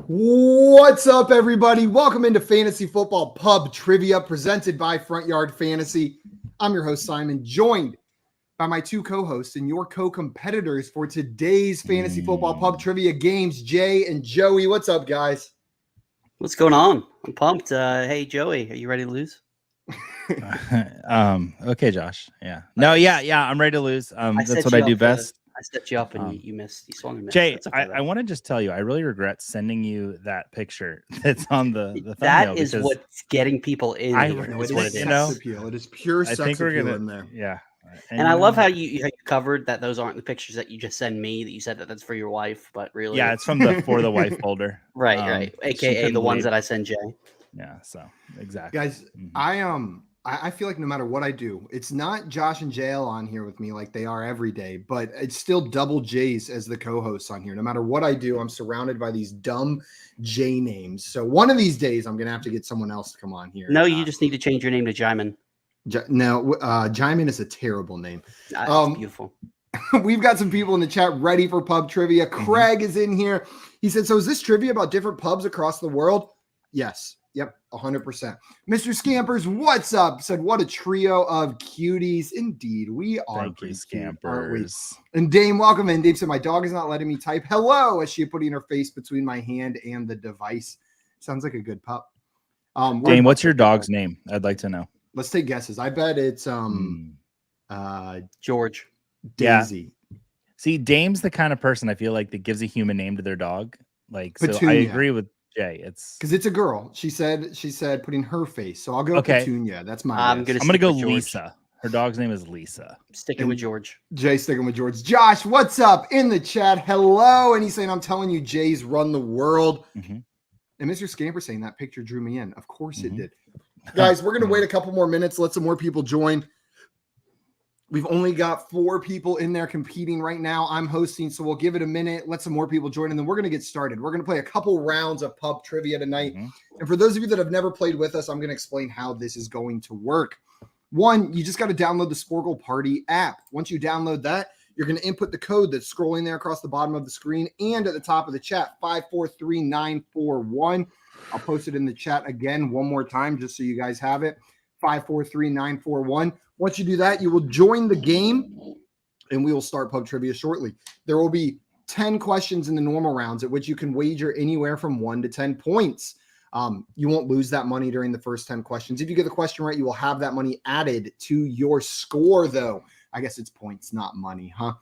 What's up, everybody? Welcome into Fantasy Football Pub Trivia presented by Front Yard Fantasy. I'm your host, Simon, joined by my two co-hosts and your co-competitors for today's Fantasy Football Pub Trivia games, Jay and Joey. What's up, guys? What's going on? I'm pumped. Hey, Joey, are you ready to lose? Okay, Josh. Yeah. No, yeah. I'm ready to lose. That's what I do best. I set you up and you missed. You swung and missed. Jay, okay, I want to just tell you, I really regret sending you that picture that's on the thumbnail. That is what's getting people in. It is pure sex appeal in there. Yeah. And I love how you covered that those aren't the pictures that you just send me, that you said that's for your wife, but really. Yeah, it's from the For the Wife folder. Right. AKA the ones that I send Jay. Yeah, so exactly. Guys, I feel like no matter what I do, it's not Josh and JL on here with me like they are every day, but it's still double J's as the co-hosts on here. No matter what I do, I'm surrounded by these dumb J names. So one of these days, I'm going to have to get someone else to come on here. No, you just need to change your name to Jaimin. Jaimin is a terrible name. It's beautiful. We've got some people in the chat ready for pub trivia. Craig is in here. He said, so is this trivia about different pubs across the world? Yes. Yep, 100%. Mr. Scampers, what's up? Said, what a trio of cuties. Indeed, we are. Thank you, Scampers. And Dame, welcome in. Dame said, my dog is not letting me type hello as she putting her face between my hand and the device. Sounds like a good pup. Dame, what's your dog's name? I'd like to know. Let's take guesses. I bet it's George. Daisy. Yeah. See, Dame's the kind of person I feel like that gives a human name to their dog. Like, Petunia. So I agree with Jay. It's because it's a girl. She said putting her face. So I'll go Petunia. That's my I'm guess. gonna go Lisa. Her dog's name is Lisa. Sticking with George. Jay sticking with George. Josh, what's up in the chat? Hello. And he's saying, I'm telling you, Jay's run the world. Mm-hmm. And Mr. Scamper saying that picture drew me in. Of course it did. Guys, we're going to wait a couple more minutes. Let some more people join. We've only got 4 people in there competing right now. I'm hosting, so we'll give it a minute. Let some more people join, and then we're going to get started. We're going to play a couple rounds of pub trivia tonight. And for those of you that have never played with us, I'm going to explain how this is going to work. One, you just got to download the Sporkle Party app. Once you download that, you're going to input the code that's scrolling there across the bottom of the screen and at the top of the chat, 543941. I'll post it in the chat again one more time just so you guys have it, 543941. Once you do that, you will join the game, and we will start pub trivia shortly. There will be 10 questions in the normal rounds at which you can wager anywhere from 1 to 10 points. You won't lose that money during the first 10 questions. If you get the question right, you will have that money added to your score, though. I guess it's points, not money, huh?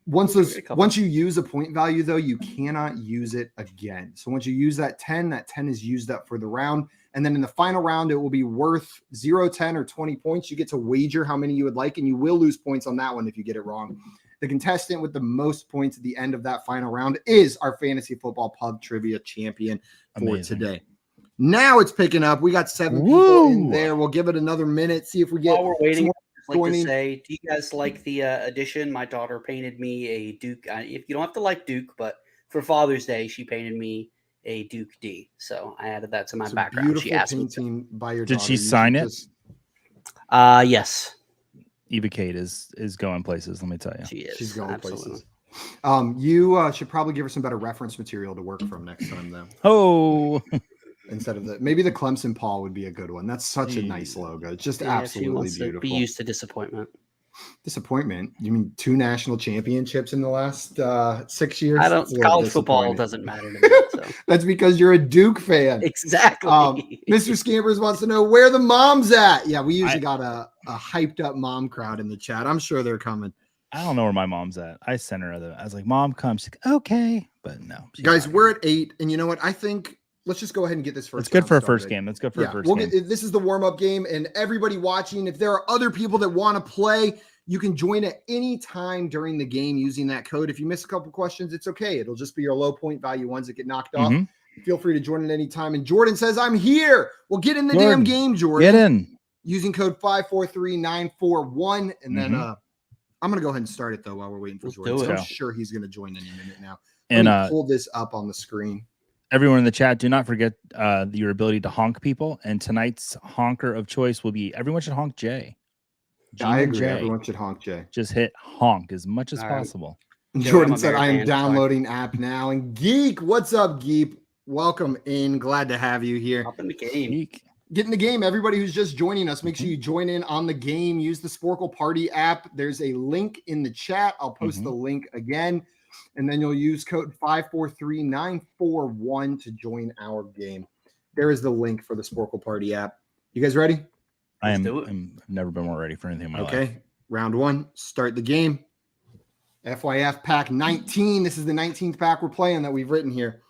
Once you use a point value, though, you cannot use it again. So once you use that 10 is used up for the round. And then in the final round, it will be worth 0, 10, or 20 points. You get to wager how many you would like, and you will lose points on that one if you get it wrong. The contestant with the most points at the end of that final round is our Fantasy Football Pub Trivia champion for today. Now it's picking up. We got 7 people in there. We'll give it another minute, see if we get. While we're waiting, I'd like to say, do you guys like the addition? My daughter painted me a Duke. If you don't have to like Duke, but for Father's Day, she painted me a Duke D. So I added that to my background. Beautiful she asked painting by your Did daughter. she sign it? Yes. Eva Kate is going places. Let me tell you, she is. She's going Absolutely. places. You should probably give her some better reference material to work from next time, though. Oh. Instead of maybe the Clemson Paw would be a good one. That's such a nice logo. It's just absolutely beautiful. Be used to disappointment. Disappointment? You mean 2 national championships in the last 6 years? College football doesn't matter to me. So. That's because you're a Duke fan. Exactly. Mr. Scampers wants to know where the mom's at. Yeah, we usually got a hyped up mom crowd in the chat. I'm sure they're coming. I don't know where my mom's at. I sent her I was like, Mom, come. She's like, okay, but no. Guys, we're at 8, and you know what? I think let's just go ahead and get this first. It's good for a first game. Let's go for a first game. This is the warm-up game, and everybody watching, if there are other people that want to play, you can join at any time during the game using that code. If you miss a couple questions, it's okay. It'll just be your low point value ones that get knocked off. Feel free to join at any time. And Jordan says, I'm here. Well, get in the damn game, Jordan. Get in. Using code 543941. And then I'm going to go ahead and start it, though, while we're waiting for Jordan. So I'm sure he's going to join any minute now. Let me pull this up on the screen. Everyone in the chat, do not forget your ability to honk people. And tonight's honker of choice will be everyone should honk Jay. I agree. Everyone should honk Jay. Just hit honk as much as possible. Jordan said, I am American, downloading app now. And Geek, what's up, Geek? Welcome in. Glad to have you here. Up in the game. Geek. Get in the game. Everybody who's just joining us, make sure you join in on the game. Use the Sporkle Party app. There's a link in the chat. I'll post the link again. And then you'll use code 543941 to join our game. There is the link for the Sporkle Party app. You guys ready? I've never been more ready for anything in my life. Okay. Round one. Start the game. FYF pack 19. This is the 19th pack we're playing that we've written here.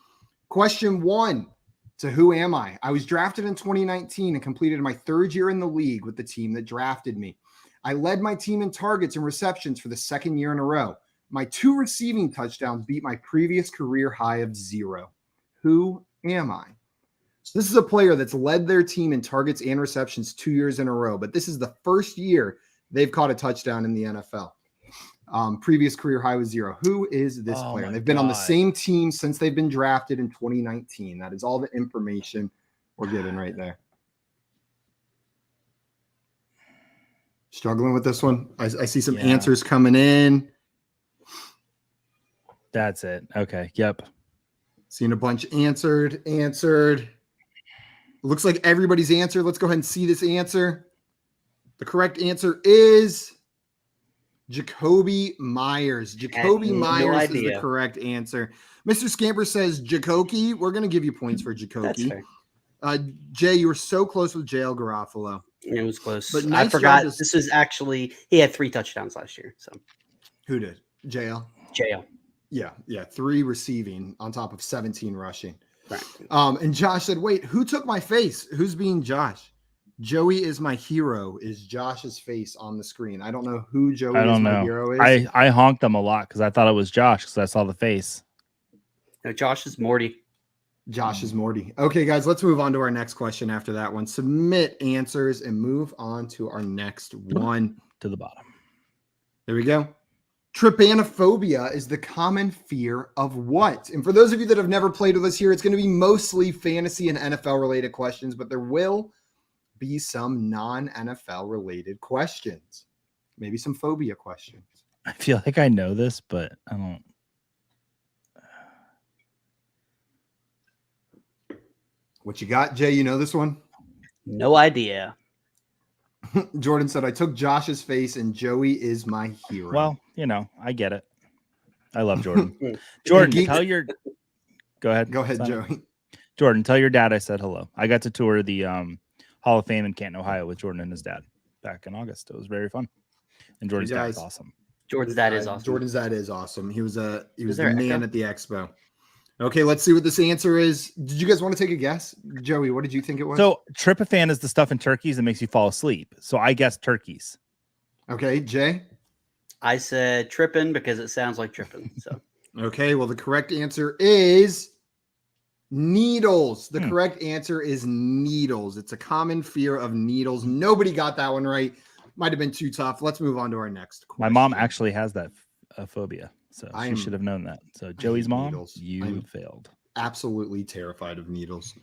Question 1. So who am I? I was drafted in 2019 and completed my 3rd year in the league with the team that drafted me. I led my team in targets and receptions for the 2nd year in a row. My 2 receiving touchdowns beat my previous career high of 0. Who am I? So this is a player that's led their team in targets and receptions 2 years in a row, but this is the 1st year they've caught a touchdown in the NFL. Previous career high was 0. Who is this player? They've been on the same team since they've been drafted in 2019. That is all the information we're getting right there. Struggling with this one. I see some answers coming in. That's it. Okay. Yep. Seen a bunch answered. Looks like everybody's answered. Let's go ahead and see this answer. The correct answer is Jacoby Myers. Jacoby Myers is the correct answer. Mr. Scamper says Jacoby. We're going to give you points for Jacoby. Jay, you were so close with JL Garofalo. It was close. But I forgot this was actually, he had 3 touchdowns last year. So who did? JL? JL. Yeah. 3 receiving on top of 17 rushing. Right. And Josh said, wait, who took my face? Who's being Josh? Joey is my hero is Josh's face on the screen. I don't know who Joey my hero is. I honked them a lot because I thought it was Josh because I saw the face. No, Josh is Morty. Josh is Morty. Okay, guys, let's move on to our next question after that one. Submit answers and move on to our next one. To the bottom. There we go. Trypanophobia is the common fear of what? And for those of you that have never played with us here, it's going to be mostly fantasy and NFL related questions, but there will be some non-NFL related questions, maybe some phobia questions. I feel like I know this, but I don't. What you got, Jay? You know this one? No idea. Jordan said, I took Josh's face and Joey is my hero. Well, I get it. I love Jordan. Jordan, tell your... Go ahead. Go ahead, Joey. Jordan, tell your dad I said hello. I got to tour the Hall of Fame in Canton, Ohio with Jordan and his dad back in August. It was very fun. And Jordan's dad is awesome. Jordan's dad is awesome. Jordan's dad is awesome. He was the man at the expo. Okay, let's see what this answer is. Did you guys want to take a guess? Joey, what did you think it was? So tryptophan is the stuff in turkeys that makes you fall asleep. So I guess turkeys. Okay, Jay? I said tripping because it sounds like tripping. So okay, well, the correct answer is needles. The correct answer is needles. It's a common fear of needles. Nobody got that one right. Might have been too tough. Let's move on to our next question. My mom actually has that phobia, so she should have known that. So Joey's mom, needles. You failed. Absolutely terrified of needles.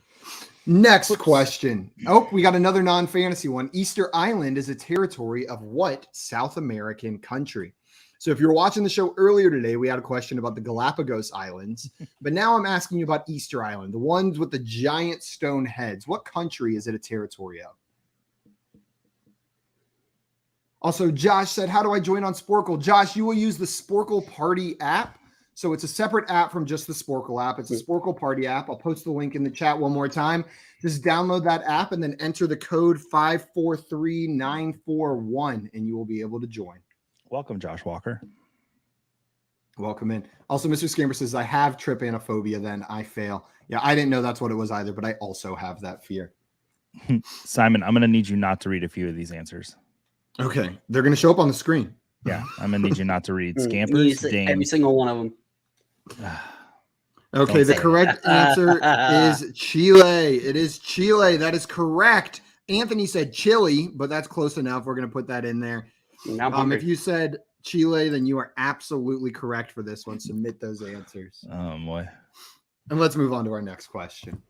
Next question. Oh, we got another non-fantasy one. Easter Island is a territory of what South American country? So if you were watching the show earlier today, we had a question about the Galapagos Islands, but now I'm asking you about Easter Island, the ones with the giant stone heads. What country is it a territory of? Also, Josh said, how do I join on Sporkle? Josh, you will use the Sporkle Party app. So it's a separate app from just the Sporkle app. It's a Sporkle Party app. I'll post the link in the chat one more time. Just download that app and then enter the code 543941 and you will be able to join. Welcome, Josh Walker. Welcome in. Also, Mr. Scamper says, I have trypanophobia, then I fail. Yeah, I didn't know that's what it was either, but I also have that fear. Simon, I'm going to need you not to read a few of these answers. Okay. They're going to show up on the screen. Yeah, I'm going to need you not to read Scampers. Every single one of them. Okay, the correct answer is Chile. It is Chile. That is correct. Anthony said Chile, but that's close enough. We're going to put that in there. If you said Chile, then you are absolutely correct for this one. Submit those answers. Oh, boy. And let's move on to our next question.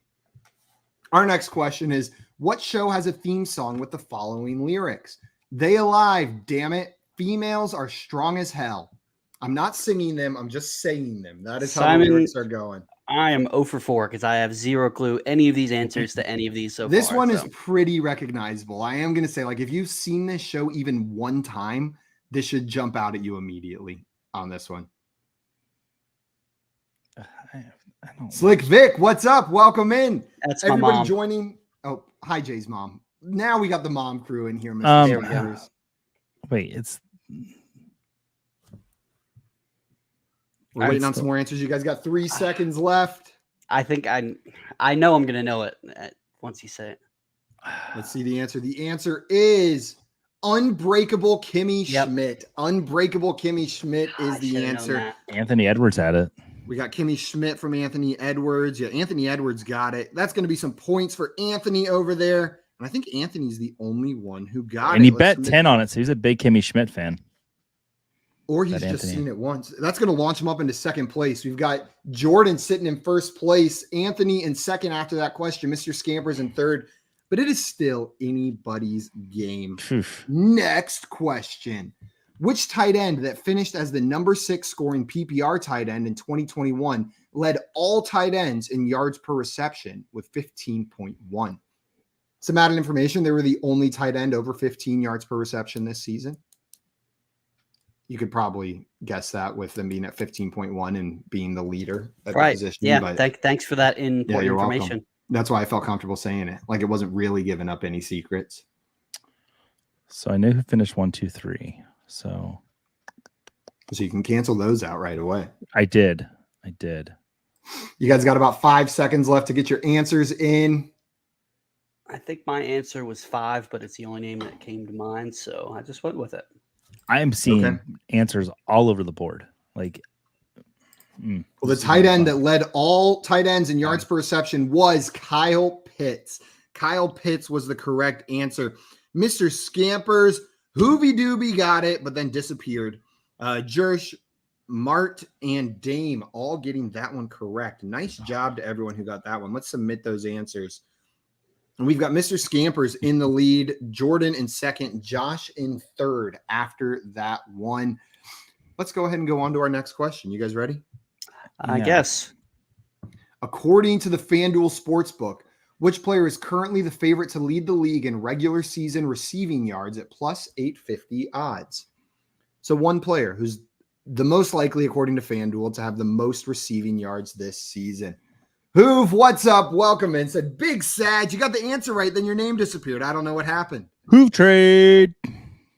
Our next question is, what show has a theme song with the following lyrics? They alive, damn it. Females are strong as hell. I'm not singing them. I'm just saying them. That is how Simon, the lyrics are going. I am 0 for 4 because I have zero clue any of these answers to any of these so This far. one is pretty recognizable. I am going to say, like, if you've seen this show even one time, this should jump out at you immediately on this one. I don't Slick Vic, what's up? Welcome in. That's Everybody my mom. joining. Oh, hi, Jay's mom. Now we got the mom crew in here, There Mr. we go. Sanders. Wait, it's We're waiting on some more answers. You guys got 3 seconds left. I think I know I'm gonna know it once you say it. Let's see the answer. The answer is Unbreakable Kimmy Schmidt. Unbreakable Kimmy Schmidt is I the should've known answer. that. Anthony Edwards had it. We got Kimmy Schmidt from Anthony Edwards. Yeah, Anthony Edwards got it. That's going to be some points for Anthony over there. And I think Anthony's the only one who got it. And he bet 10 on it, so he's a big Kimmy Schmidt fan. Or he's just seen it once. That's going to launch him up into second place. We've got Jordan sitting in first place, Anthony in second after that question, Mr. Scampers in third. But it is still anybody's game. Oof. Next question. Which tight end that finished as the number 6 scoring PPR tight end in 2021 led all tight ends in yards per reception with 15.1? Some added information. They were the only tight end over 15 yards per reception this season. You could probably guess that with them being at 15.1 and being the leader at the position. Yeah. But Thanks for that important information. Welcome. That's why I felt comfortable saying it. Like it wasn't really giving up any secrets. So I knew who finished 1, 2, 3. So you can cancel those out right away. I did. You guys got about 5 seconds left to get your answers in. I think my answer was 5, but it's the only name that came to mind, so I just went with it. I am seeing answers all over the board. Like, well, the tight end that led all tight ends in yards per reception was Kyle Pitts. Kyle Pitts was the correct answer. Mr. Scampers, Hoovy Dooby got it, but then disappeared. Jersh, Mart, and Dame all getting that one correct. Nice job to everyone who got that one. Let's submit those answers. And we've got Mr. Scampers in the lead, Jordan in second, Josh in third after that one. Let's go ahead and go on to our next question. You guys ready? I guess. According to the Fanduel Sportsbook, which player is currently the favorite to lead the league in regular season receiving yards at plus 850 odds? So one player who's the most likely, according to Fanduel, to have the most receiving yards this season. Hoov, what's up? Welcome in. Said, Big Sad. You got the answer right, then your name disappeared. I don't know what happened. Hoov trade.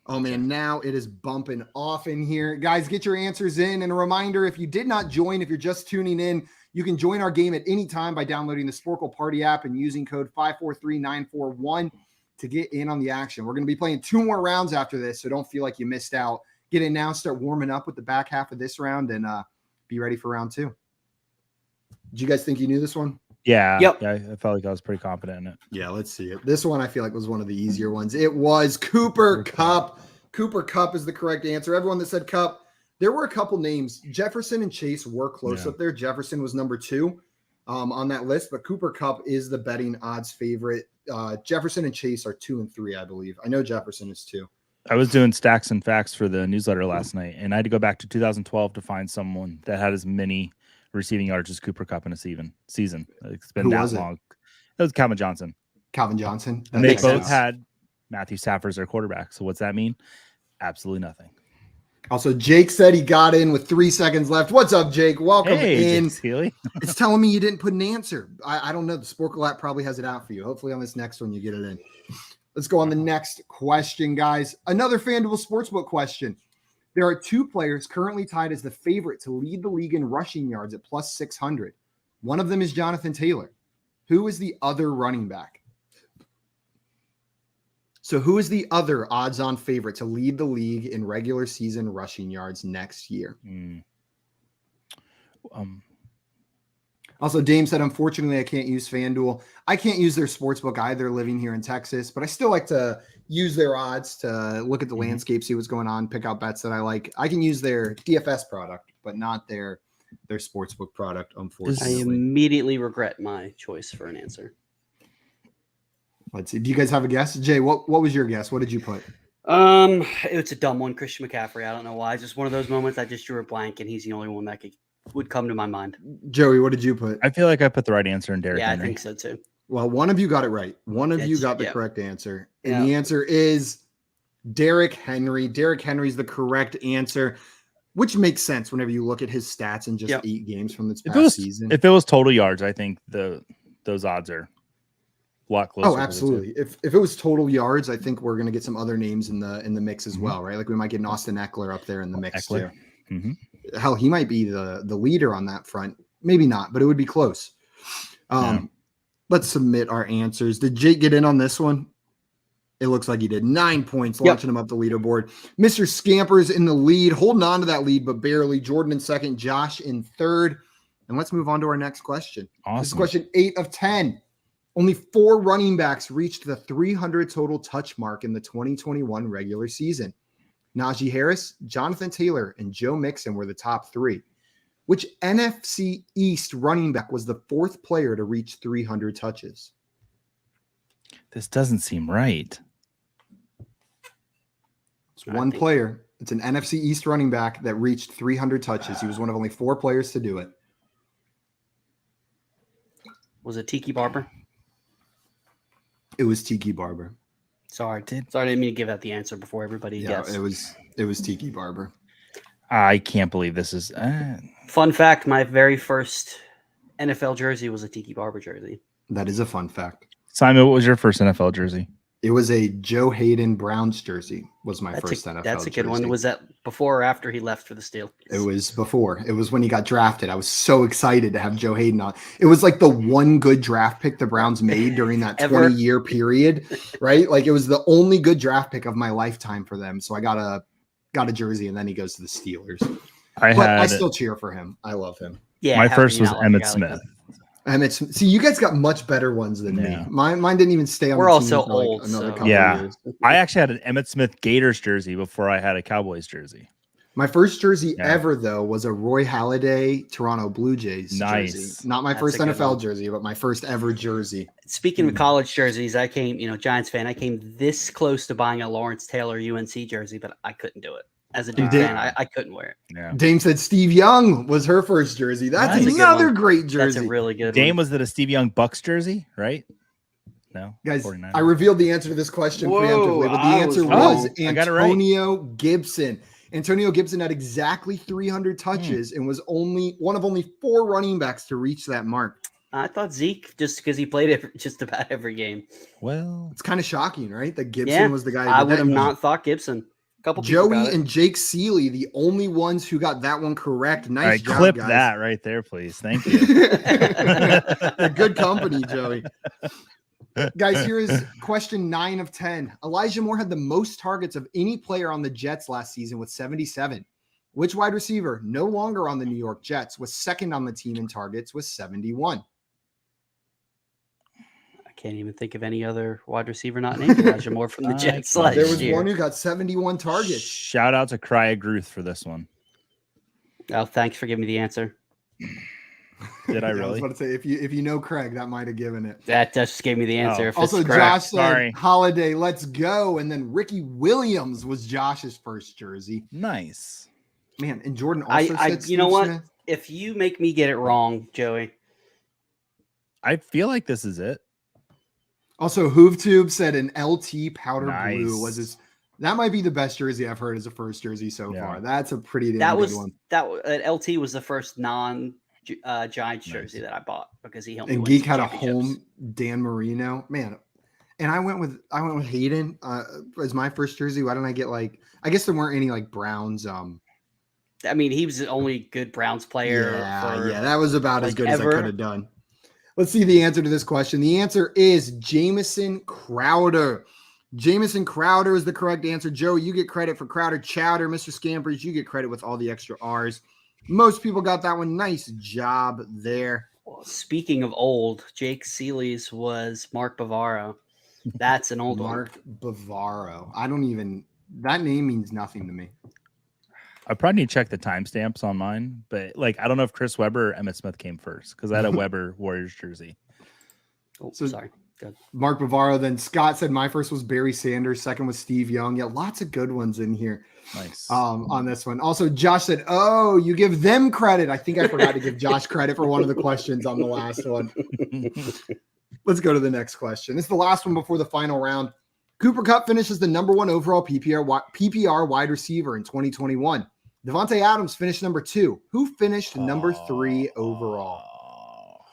Oh, man, now it is bumping off in here. Guys, get your answers in. And a reminder, if you did not join, if you're just tuning in, you can join our game at any time by downloading the Sporkle Party app and using code 543941 to get in on the action. We're going to be playing 2 more rounds after this, so don't feel like you missed out. Get in now, start warming up with the back half of this round, and be ready for round 2. Did you guys think you knew this one? Yeah. Yep. Yeah, I felt like I was pretty confident in it. Yeah, let's see it. This one I feel like was one of the easier ones. It was Cooper Kupp. Cooper Kupp is the correct answer. Everyone that said Kupp, there were a couple names. Jefferson and Chase were close up there. Jefferson was number 2 on that list, but Cooper Kupp is the betting odds favorite. Jefferson and Chase are 2 and 3, I believe. I know Jefferson is 2. I was doing stacks and facts for the newsletter last night, and I had to go back to 2012 to find someone that had as many receiving yards as Cooper Kupp in a season. It's been that long. It was Calvin Johnson. Calvin Johnson. And they both had Matthew Stafford as their quarterback. So what's that mean? Absolutely nothing. Also, Jake said he got in with 3 seconds left. What's up, Jake? Welcome in. It's telling me you didn't put an answer. I don't know. The Sporkle app probably has it out for you. Hopefully on this next one you get it in. Let's go on the next question, guys. Another Fanduel Sportsbook question. There are 2 players currently tied as the favorite to lead the league in rushing yards at plus 600. One of them is Jonathan Taylor. Who is the other running back? So who is the other odds-on favorite to lead the league in regular season rushing yards next year? Also, Dame said, unfortunately, I can't use FanDuel. I can't use their sportsbook either living here in Texas, but I still like to use their odds to look at the landscape, see what's going on, pick out bets that I like. I can use their DFS product, but not their sportsbook product, unfortunately. I immediately regret my choice for an answer. Let's see. Do you guys have a guess? Jay, what was your guess? What did you put? It's a dumb one, Christian McCaffrey. I don't know why. It's just one of those moments I just drew a blank, and he's the only one that would come to my mind. Joey, what did you put? I feel like I put the right answer in Derrick Henry. I think so too. Well, one of you got it right. One of you got the correct answer. And Yeah. the answer is Derrick Henry. Derrick Henry is the correct answer, which makes sense whenever you look at his stats in just 8 games from this past season. If it was total yards, I think those odds are a lot closer. Oh, absolutely. If it was total yards, I think we're going to get some other names in the mix as well, right? Like we might get an Austin Eckler up there in the mix too. Mm-hmm. Hell, he might be the leader on that front. Maybe not, but it would be close. Let's submit our answers. Did Jake get in on this one? It looks like he did. 9 points, launching him up the leaderboard. Mr. Scamper's in the lead, holding on to that lead, but barely. Jordan in second, Josh in third. And let's move on to our next question. Awesome. This is question 8 of 10. Only 4 running backs reached the 300 total touch mark in the 2021 regular season. Najee Harris, Jonathan Taylor, and Joe Mixon were the top 3. Which NFC East running back was the 4th player to reach 300 touches? This doesn't seem right. It's one player. It's an NFC East running back that reached 300 touches. He was one of only 4 players to do it. Was it Tiki Barber? It was Tiki Barber. Sorry, I didn't mean to give out the answer before everybody guessed. It was Tiki Barber. I can't believe this is. Fun fact: my very first NFL jersey was a Tiki Barber jersey. That is a fun fact. Simon, what was your first NFL jersey? It was a Joe Hayden Browns jersey. Was my first NFL. That's a good jersey. one. Was that before or after he left for the Steelers? It was before. It was when he got drafted. I was so excited to have Joe Hayden on. It was like the one good draft pick the Browns made during that 20-year period, right? Like it was the only good draft pick of my lifetime for them. So I got a jersey, and then he goes to the Steelers. I still cheer for him. I love him. Yeah, my first was Emmitt Smith. See, you guys got much better ones than me. Mine didn't even stay on. We're the all team so for old. Another couple yeah, years. I actually had an Emmitt Smith Gators jersey before I had a Cowboys jersey. My first jersey ever, though, was a Roy Halladay Toronto Blue Jays jersey. Not my first NFL jersey, but my first ever jersey. Speaking of college jerseys, I came, Giants fan, I came this close to buying a Lawrence Taylor UNC jersey, but I couldn't do it. As a Duke fan, I couldn't wear it. Yeah. Dame said Steve Young was her first jersey. That's another great jersey. That's a really good Dame, one. was it a Steve Young Bucks jersey, right? No. Guys, 49ers. I revealed the answer to this question preemptively, but the answer was Antonio Gibson. Antonio Gibson had exactly 300 touches and was only one of only 4 running backs to reach that mark. I thought Zeke, just because he played just about every game. Well, it's kind of shocking, right? That Gibson was the guy. I would have not thought Gibson. Joey and Jake Seeley, the only ones who got that one correct. Nice job, clip guys. that right there, please. Thank you. They're good company, Joey. Guys, here is question 9 of 10. Elijah Moore had the most targets of any player on the Jets last season with 77. Which wide receiver, no longer on the New York Jets, was second on the team in targets with 71? Can't even think of any other wide receiver not named Elijah Moore from the Jets last year. There was one who got 71 targets. Shout out to Crya Gruth for this one. Oh, thanks for giving me the answer. Did I really? I was about to say, if you know Craig, that might have given it. That just gave me the answer. Also, Josh said, Holiday, let's go. And then Ricky Williams was Josh's first jersey. Nice. Man, and Jordan also said you know what? Smith. If you make me get it wrong, Joey. I feel like this is it. Also, HoovTube said an LT powder blue was his. That might be the best jersey I've heard as a first jersey so far. That's a pretty damn good one. LT was the first non-Giants jersey that I bought because he helped me. And Geek had a home Dan Marino, man. And I went with Hayden as my first jersey. Why didn't I get I guess there weren't any Browns. I mean, he was the only good Browns player. Yeah, that was about as good as I could have done. Let's see the answer to this question. The answer is Jamison Crowder. Jamison Crowder is the correct answer. Joe, you get credit for Crowder Chowder. Mr. Scampers, you get credit with all the extra R's. Most people got that one. Nice job there. Well, speaking of old, Jake Seeley's was Mark Bavaro. That's an old Mark Bavaro. That name means nothing to me. I probably need to check the timestamps on mine, but I don't know if Chris Webber or Emmitt Smith came first because I had a Webber Warriors jersey. Oh, sorry. Good. Mark Bavaro. Then Scott said my first was Barry Sanders. Second was Steve Young. Yeah, lots of good ones in here. Nice. On this one. Also, Josh said, "Oh, you give them credit." I think I forgot to give Josh credit for one of the questions on the last one. Let's go to the next question. It's the last one before the final round. Cooper Kupp finishes the number 1 overall PPR wide receiver in 2021. Devontae Adams finished number 2. Who finished number 3 overall?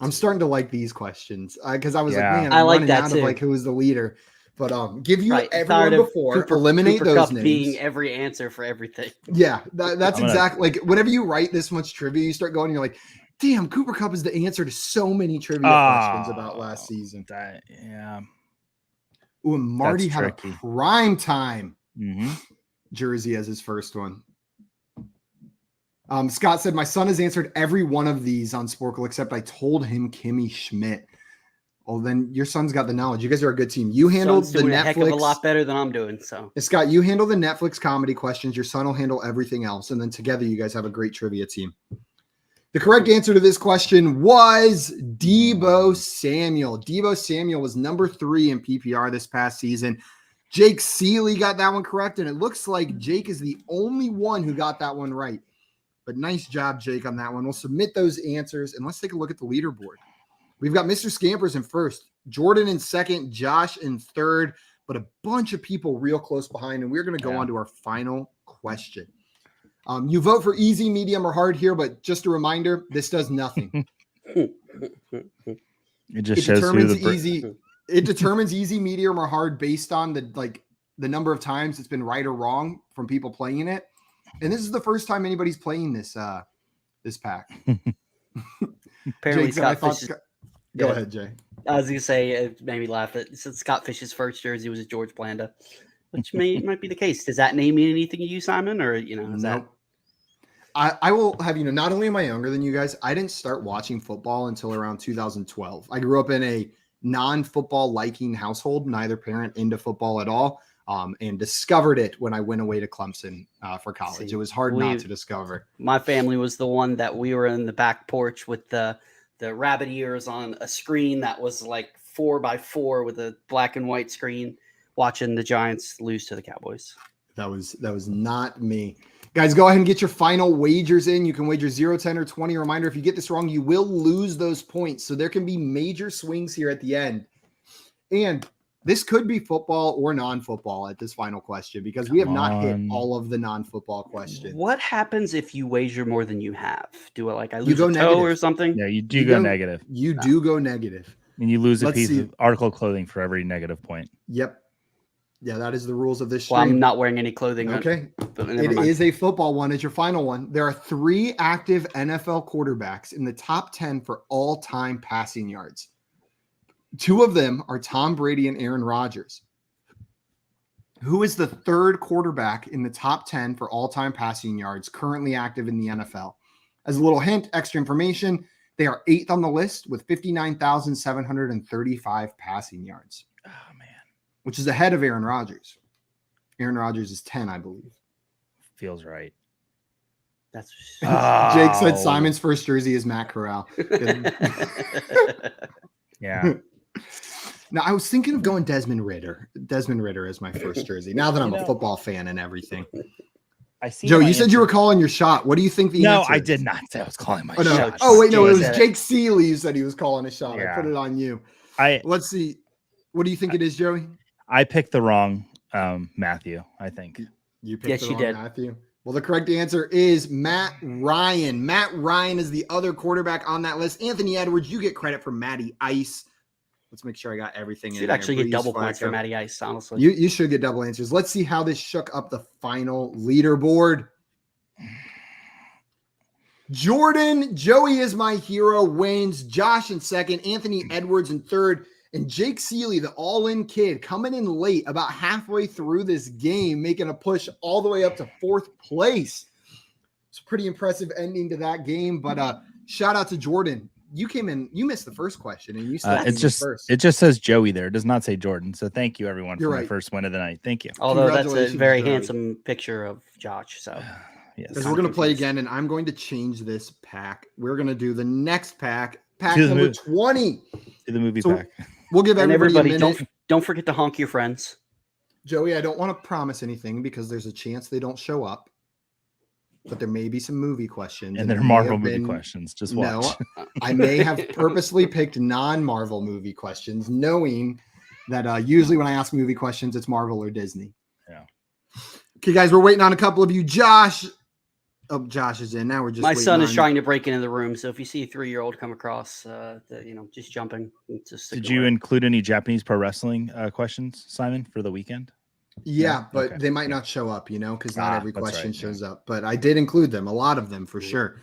I'm starting to like these questions because I was like, man, I I'm like running that out too. of like who is the leader. But give you Right. everyone before, eliminate Cooper those Kupp names. being every answer for everything. Yeah, that's exactly like whenever you write this much trivia, you start going, you're like, damn, Cooper Kupp is the answer to so many trivia questions about last season. Yeah. Ooh, and Marty had a prime time jersey as his first one. Scott said, my son has answered every one of these on Sporkle, except I told him Kimmy Schmidt. Well, then your son's got the knowledge. You guys are a good team. You handled the Netflix. A heck of a lot better than I'm doing. So, Scott, you handle the Netflix comedy questions. Your son will handle everything else. And then together you guys have a great trivia team. The correct answer to this question was Deebo Samuel. Deebo Samuel was number 3 in PPR this past season. Jake Seeley got that one correct. And it looks like Jake is the only one who got that one right. But nice job, Jake, on that one. We'll submit those answers. And let's take a look at the leaderboard. We've got Mr. Scampers in first, Jordan in second, Josh in third, but a bunch of people real close behind. And we're going to go on to our final question. You vote for easy, medium, or hard here, but just a reminder, this does nothing. It determines easy. It determines easy, medium, or hard based on the number of times it's been right or wrong from people playing it. And this is the first time anybody's playing this pack. Apparently, Go ahead, Jay. I was going to say, it made me laugh. Since Scott Fish's first jersey was a George Blanda, which might be the case. Does that name mean anything to you, Simon? Or, is that? I will have not only am I younger than you guys, I didn't start watching football until around 2012. I grew up in a non-football liking household, neither parent into football at all, and discovered it when I went away to Clemson for college. It was hard not to discover. My family was the one that we were in the back porch with the rabbit ears on a screen that was like 4x4 with a black and white screen, watching the Giants lose to the Cowboys. That was not me. Guys, go ahead and get your final wagers in. You can wager 0, 10, or 20. Reminder, if you get this wrong, you will lose those points. So there can be major swings here at the end. And this could be football or non-football at this final question because we have not hit all of the non-football questions. What happens if you wager more than you have? Do I lose a toe or something? Yeah, you go negative. You do go negative. And you lose a piece of article of clothing for every negative point. Yep. Yeah, that is the rules of this stream. Well, I'm not wearing any clothing. Okay. It is a football one. It's your final one. There are 3 active NFL quarterbacks in the top 10 for all-time passing yards. 2 of them are Tom Brady and Aaron Rodgers. Who is the 3rd quarterback in the top 10 for all-time passing yards currently active in the NFL? As a little hint, extra information, they are 8th on the list with 59,735 passing yards. Oh, man. Which is ahead of Aaron Rodgers. Aaron Rodgers is 10, I believe. Feels right. That's Jake said Simon's first jersey is Matt Corral. Yeah. Now, I was thinking of going Desmond Ritter as my first jersey. Now that I'm a football fan and everything. Joe, you said you were calling your shot. What do you think the answer is? No, I did not say I was calling my shot. No. Oh, wait, no, it was Jake Seeley who said he was calling a shot. Yeah. I put it on you. Let's see. What do you think it is, Joey? I picked the wrong Matthew, I think. You picked the wrong Matthew? Well, the correct answer is Matt Ryan. Matt Ryan is the other quarterback on that list. Anthony Edwards, you get credit for Matty Ice. Let's make sure I got everything in there. Should actually get double points for Matty Ice, honestly. You should get double answers. Let's see how this shook up the final leaderboard. Jordan, Joey is my hero, wins. Josh in second, Anthony Edwards in third, and Jake Seeley, the all-in kid, coming in late about halfway through this game, making a push all the way up to 4th place. It's a pretty impressive ending to that game, but shout out to Jordan. You came in, you missed the first question, and you still first. It just says Joey there. It does not say Jordan. So thank you, everyone, for my first win of the night. Thank you. Although that's a very handsome picture of Josh. So yes, because we're going to play again, and I'm going to change this pack. We're going to do the next pack number 20. Do the movie pack. We'll give everybody a minute. Don't forget to honk your friends. Joey, I don't want to promise anything because there's a chance they don't show up. But there may be some movie questions. And they're Marvel movie questions. Just watch. No, I may have purposely picked non-Marvel movie questions, knowing that usually when I ask movie questions, it's Marvel or Disney. Yeah. Okay, guys, we're waiting on a couple of you. Josh. Oh, Josh is in. Now we're just My son is trying to break into the room. So if you see a 3-year-old come across, just jumping. Did you include any Japanese pro wrestling questions, Simon, for the weekend? Yeah, but they might not show up, because not every question shows up. But I did include them, a lot of them for sure.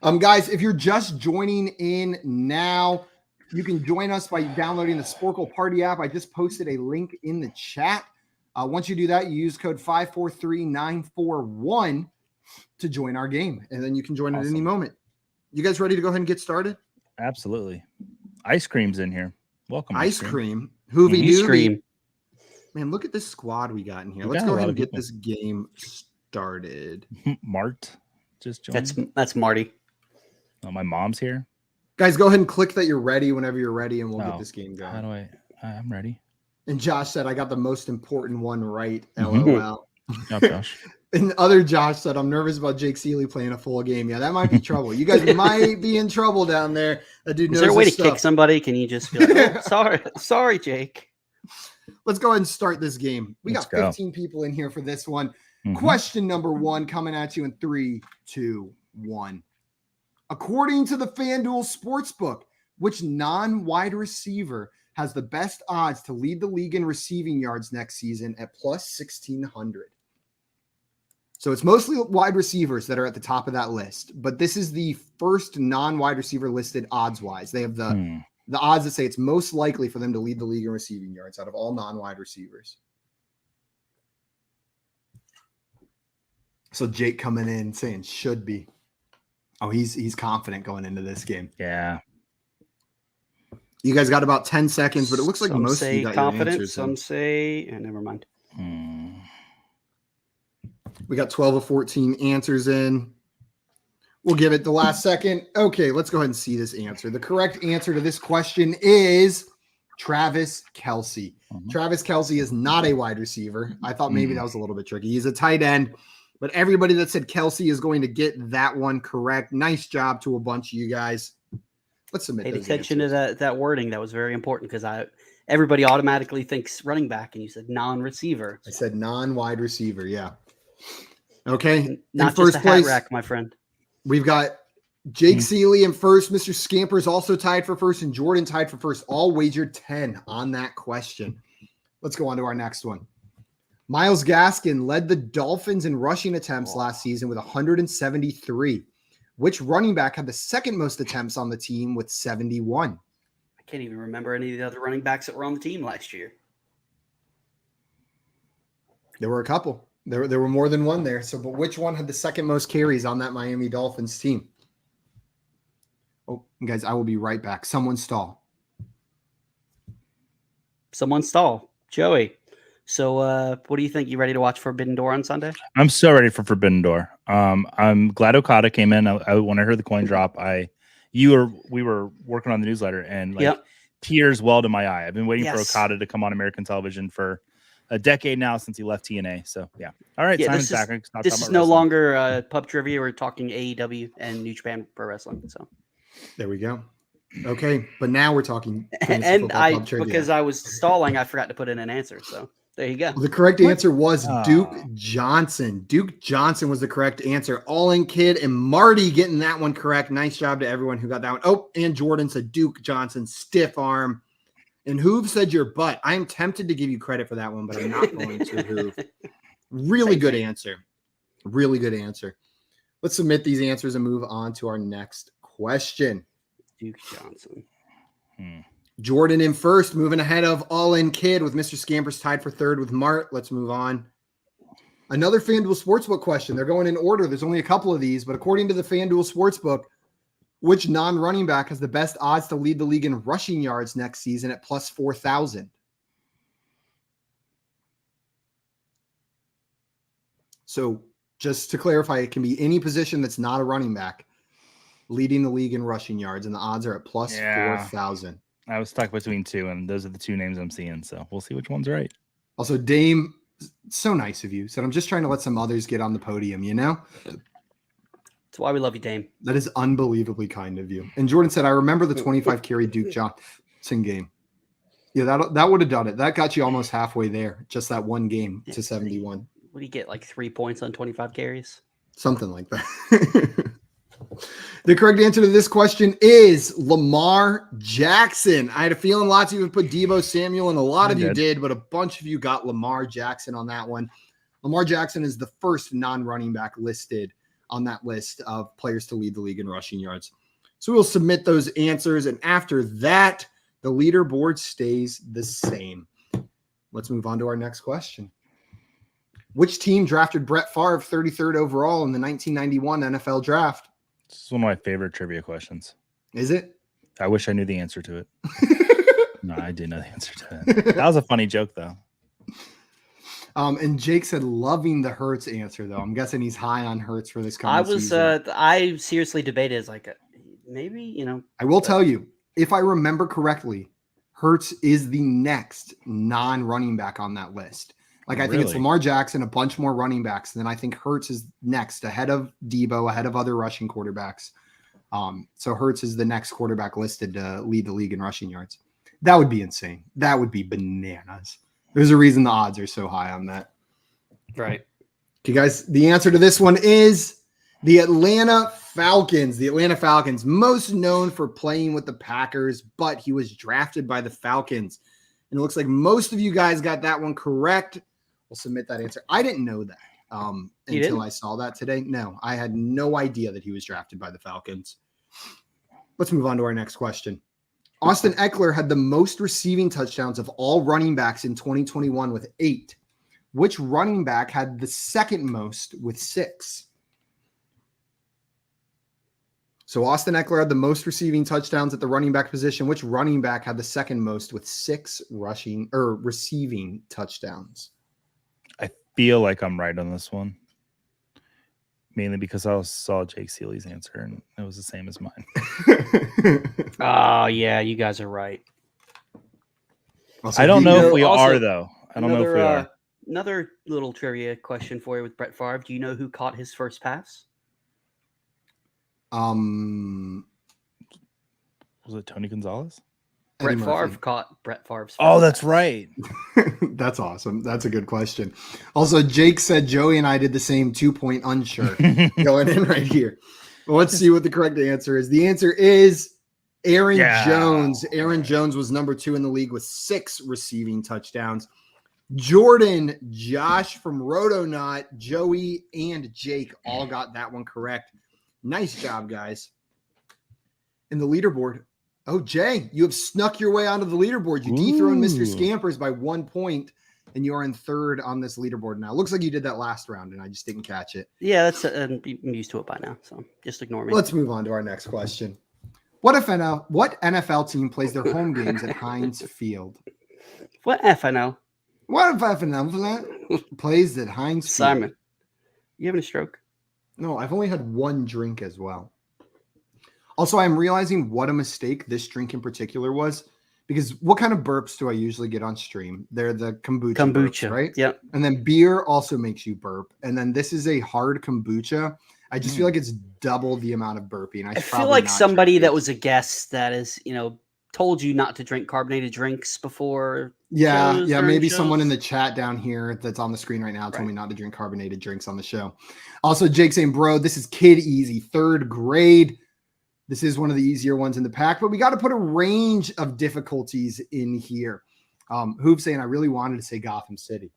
Guys, if you're just joining in now, you can join us by downloading the Sporkle Party app. I just posted a link in the chat. Once you do that, you use code 543941 to join our game, and then you can join at any moment. You guys ready to go ahead and get started? Absolutely. Ice cream's in here. Welcome. Ice cream. Hoovy Ice cream. Man, look at this squad we got in here. Let's go ahead and get this game started. Mart just joined. That's Marty. Oh, my mom's here. Guys, go ahead and click that you're ready whenever you're ready, and we'll get this game going. How do I'm ready. And Josh said, I got the most important one right. LOL. Oh, Josh. And other Josh said, I'm nervous about Jake Seeley playing a full game. Yeah, that might be trouble. You guys might be in trouble down there. That dude knows. Is there a way to kick somebody? Can you just be like, sorry, Jake? Let's go ahead and start this game. We got 15 people in here for this one. Question number 1 coming at you in 3, 2, 1. According to the Fanduel Sportsbook, which non-wide receiver has the best odds to lead the league in receiving yards next season at plus 1,600? So it's mostly wide receivers that are at the top of that list, but this is the first non-wide receiver listed odds-wise. They have the odds that say it's most likely for them to lead the league in receiving yards out of all non-wide receivers. So Jake coming in saying should be. Oh, he's confident going into this game. Yeah. You guys got about 10 seconds, but it looks like some most say of you got confident, your answers. some say, never mind. We got 12 of 14 answers in. We'll give it the last second. Okay, let's go ahead and see this answer. The correct answer to this question is Travis Kelce. Travis Kelce is not a wide receiver. I thought maybe that was a little bit tricky. He's a tight end, but everybody that said Kelce is going to get that one correct. Nice job to a bunch of you guys. Let's submit. Pay attention to that wording. That was very important because everybody automatically thinks running back, and you said non-receiver. I said non-wide receiver. Yeah. Okay. Not just a hat rack, my friend. We've got Jake Seeley in first. Mr. Scamper is also tied for first, and Jordan tied for first. All wagered 10 on that question. Let's go on to our next one. Myles Gaskin led the Dolphins in rushing attempts last season with 173. Which running back had the second most attempts on the team with 71? I can't even remember any of the other running backs that were on the team last year. There were a couple. There were more than one there. So, but which one had the second most carries on that Miami Dolphins team? Oh, guys, I will be right back. Someone stall. Joey. So, what do you think? You ready to watch Forbidden Door on Sunday? I'm so ready for Forbidden Door. I'm glad Okada came in. When I heard the coin drop, we were working on the newsletter, and tears welled in my eye. I've been waiting for Okada to come on American television for a decade now since he left TNA. So yeah. All right. Yeah, Simon's back. This is no longer pub trivia. We're talking AEW and New Japan Pro Wrestling. So there we go. Okay. But now we're talking. And because I was stalling, I forgot to put in an answer. So there you go. Well, the correct answer was Duke Johnson. Duke Johnson was the correct answer. All in Kid and Marty getting that one correct. Nice job to everyone who got that one. Oh, and Jordan said Duke Johnson, stiff arm. And Hoove said your butt. I am tempted to give you credit for that one, but I'm not going to, Hoove. Really good answer. Really good answer. Let's submit these answers and move on to our next question. Duke Johnson. Jordan in first, moving ahead of All In Kid with Mr. Scampers tied for third with Mart. Let's move on. Another FanDuel Sportsbook question. They're going in order. There's only a couple of these, but according to the FanDuel Sportsbook, which non-running back has the best odds to lead the league in rushing yards next season at plus 4,000? So just to clarify, it can be any position that's not a running back leading the league in rushing yards, and the odds are at plus 4,000. I was stuck between two, and those are the two names I'm seeing. So we'll see which one's right. Also, Dame, so nice of you. Said, I'm just trying to let some others get on the podium, you know? That's why we love you, Dame. That is unbelievably kind of you. And Jordan said, I remember the 25 carry Duke Johnson game. Yeah, that would have done it. That got you almost halfway there. Just that one game to 71. What do you get, like 3 points on 25 carries? Something like that. The correct answer to this question is Lamar Jackson. I had a feeling lots of you would put Deebo Samuel, and a lot of you did, but a bunch of you got Lamar Jackson on that one. Lamar Jackson is the first non-running back listed on that list of players to lead the league in rushing yards. So we'll submit those answers, and after that, the leaderboard stays the same. Let's move on to our next question. Which team drafted Brett Favre 33rd overall in the 1991 NFL Draft? This is one of my favorite trivia questions. Is it? I wish I knew the answer to it. No, I did know the answer to it. That was a funny joke, though. And Jake said loving the Hurts answer, though. I'm guessing he's high on Hurts for this coming season. I seriously debated, maybe, you know. I will tell you, if I remember correctly, Hurts is the next non-running back on that list. I think it's Lamar Jackson, a bunch more running backs. And then I think Hurts is next, ahead of Deebo, ahead of other rushing quarterbacks. So Hurts is the next quarterback listed to lead the league in rushing yards. That would be insane. That would be bananas. There's a reason the odds are so high on that. Right. Okay, guys, the answer to this one is the Atlanta Falcons. The Atlanta Falcons, most known for playing with the Packers, but he was drafted by the Falcons. And it looks like most of you guys got that one correct. We'll submit that answer. I didn't know that until I saw that today. No, I had no idea that he was drafted by the Falcons. Let's move on to our next question. Austin Eckler had the most receiving touchdowns of all running backs in 2021 with 8. Which running back had the second most with 6? So Austin Eckler had the most receiving touchdowns at the running back position. Which running back had the second most with 6 receiving touchdowns? I feel like I'm right on this one. Mainly because I saw Jake Seeley's answer and it was the same as mine. Oh, yeah, you guys are right. Also, I don't know if we are, though. I don't know if we are. Another little trivia question for you with Brett Favre. Do you know who caught his first pass? Was it Tony Gonzalez? Brett Favre caught Brett Favre's first Oh, that's pass. right. That's awesome. That's a good question. Also, Jake said Joey and I did the same 2-point unsure going in right here. Well, let's see what the correct answer is. The answer is Aaron Jones. Aaron Jones was number 2 in the league with 6 receiving touchdowns. Jordan, Josh from Rotonaut, Joey, and Jake all got that one correct. Nice job, guys. In the leaderboard, oh, Jay, you have snuck your way onto the leaderboard. You dethroned Mr. Scampers by 1 point, and you are in 3rd on this leaderboard now. It looks like you did that last round, and I just didn't catch it. Yeah, that's I'm used to it by now, so just ignore me. Let's move on to our next question. What NFL team plays their home games at Heinz Field? What FNL? What NFL plays at Heinz Field? Simon, you having a stroke? No, I've only had one drink as well. Also, I'm realizing what a mistake this drink in particular was, because what kind of burps do I usually get on stream? They're the kombucha burps, right? Yep. And then beer also makes you burp. And then this is a hard kombucha. I just feel like it's double the amount of burping. I feel like somebody that was a guest that is, told you not to drink carbonated drinks before. Yeah, maybe someone in the chat down here that's on the screen right now told me not to drink carbonated drinks on the show. Also, Jake saying, bro, this is kid easy, 3rd grade. This is one of the easier ones in the pack, but we got to put a range of difficulties in here. Hoop saying, I really wanted to say Gotham City.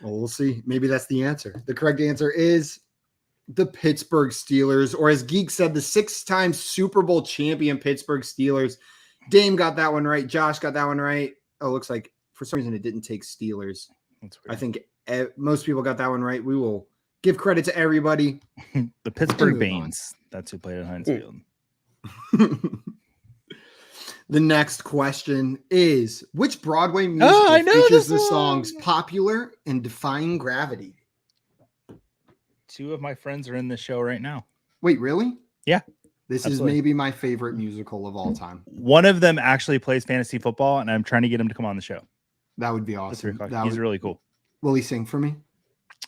Well, we'll see. Maybe that's the answer. The correct answer is the Pittsburgh Steelers, or as Geek said, the 6-time Super Bowl champion Pittsburgh Steelers. Dame got that one right. Josh got that one right. Oh, looks like for some reason it didn't take Steelers. That's weird. I think most people got that one right. We will give credit to everybody. The Pittsburgh Banes. That's who played at Heinz Field. The next question is, which Broadway musical features the songs Popular and Defying Gravity? 2 of my friends are in this show right now. Wait, really? Yeah. This Absolutely. is maybe my favorite musical of all time. One of them actually plays fantasy football, and I'm trying to get him to come on the show. That would be awesome. He's really cool. Will he sing for me?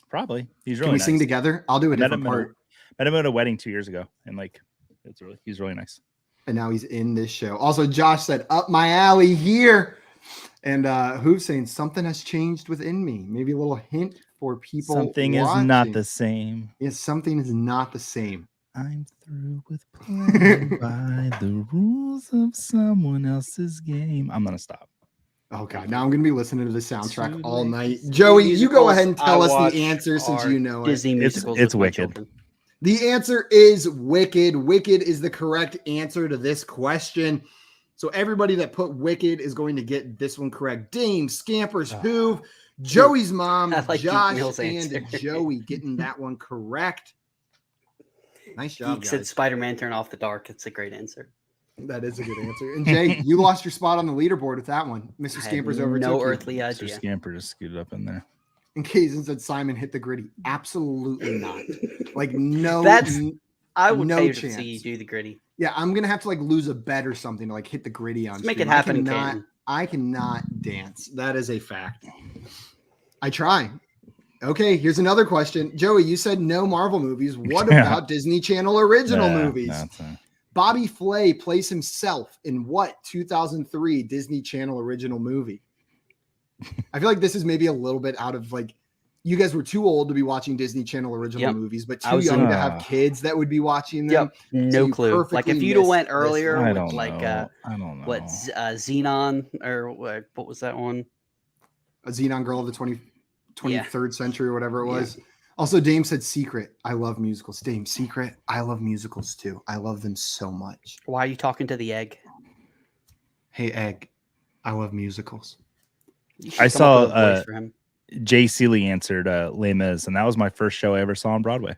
Probably. He's really Can we nice. sing together? I'll do a different part. Met him at a wedding 2 years ago, and he's really nice. And now he's in this show. Also, Josh said, up my alley here. And who's saying something has changed within me? Maybe a little hint for people. Something is not the same. Yes, something is not the same. I'm through with playing by the rules of someone else's game. I'm going to stop. Oh, God. Now I'm going to be listening to the soundtrack all night. Joey, you go ahead and tell us the answer since you know Disney it. musicals. It's Wicked. The answer is Wicked. Wicked is the correct answer to this question. So everybody that put Wicked is going to get this one correct. Dame, Scampers, Hoove, Joey's mom, like Josh, and Joey getting that one correct. Nice job, Geek guys. said Spider-Man Turn Off the Dark. It's a great answer. That is a good answer. And Jay, you lost your spot on the leaderboard with that one. Mr. Scampers over no earthly idea. Mr. Scamper just scooted up in there. And Kazan said Simon hit the gritty. Absolutely not. Like no. I would no pay to chance. see you do the gritty. Yeah, I'm gonna have to lose a bet or something to hit the gritty on. Let's make it happen. I cannot dance. That is a fact. I try. Okay, here's another question. Joey, you said no Marvel movies. What about Disney Channel original movies? Bobby Flay plays himself in what 2003 Disney Channel original movie? I feel like this is maybe a little bit out of you guys were too old to be watching Disney Channel original movies, but too young to have kids that would be watching them. No clue. If you'd have went earlier with I don't know. What Xenon or what was that one? A Xenon Girl of the 23rd century or whatever it was. Yeah. Also, Dame said Secret. I love musicals. Dame, Secret. I love musicals too. I love them so much. Why are you talking to the egg? Hey, egg. I love musicals. I saw Jay Seeley answered Les Mis, and that was my first show I ever saw on Broadway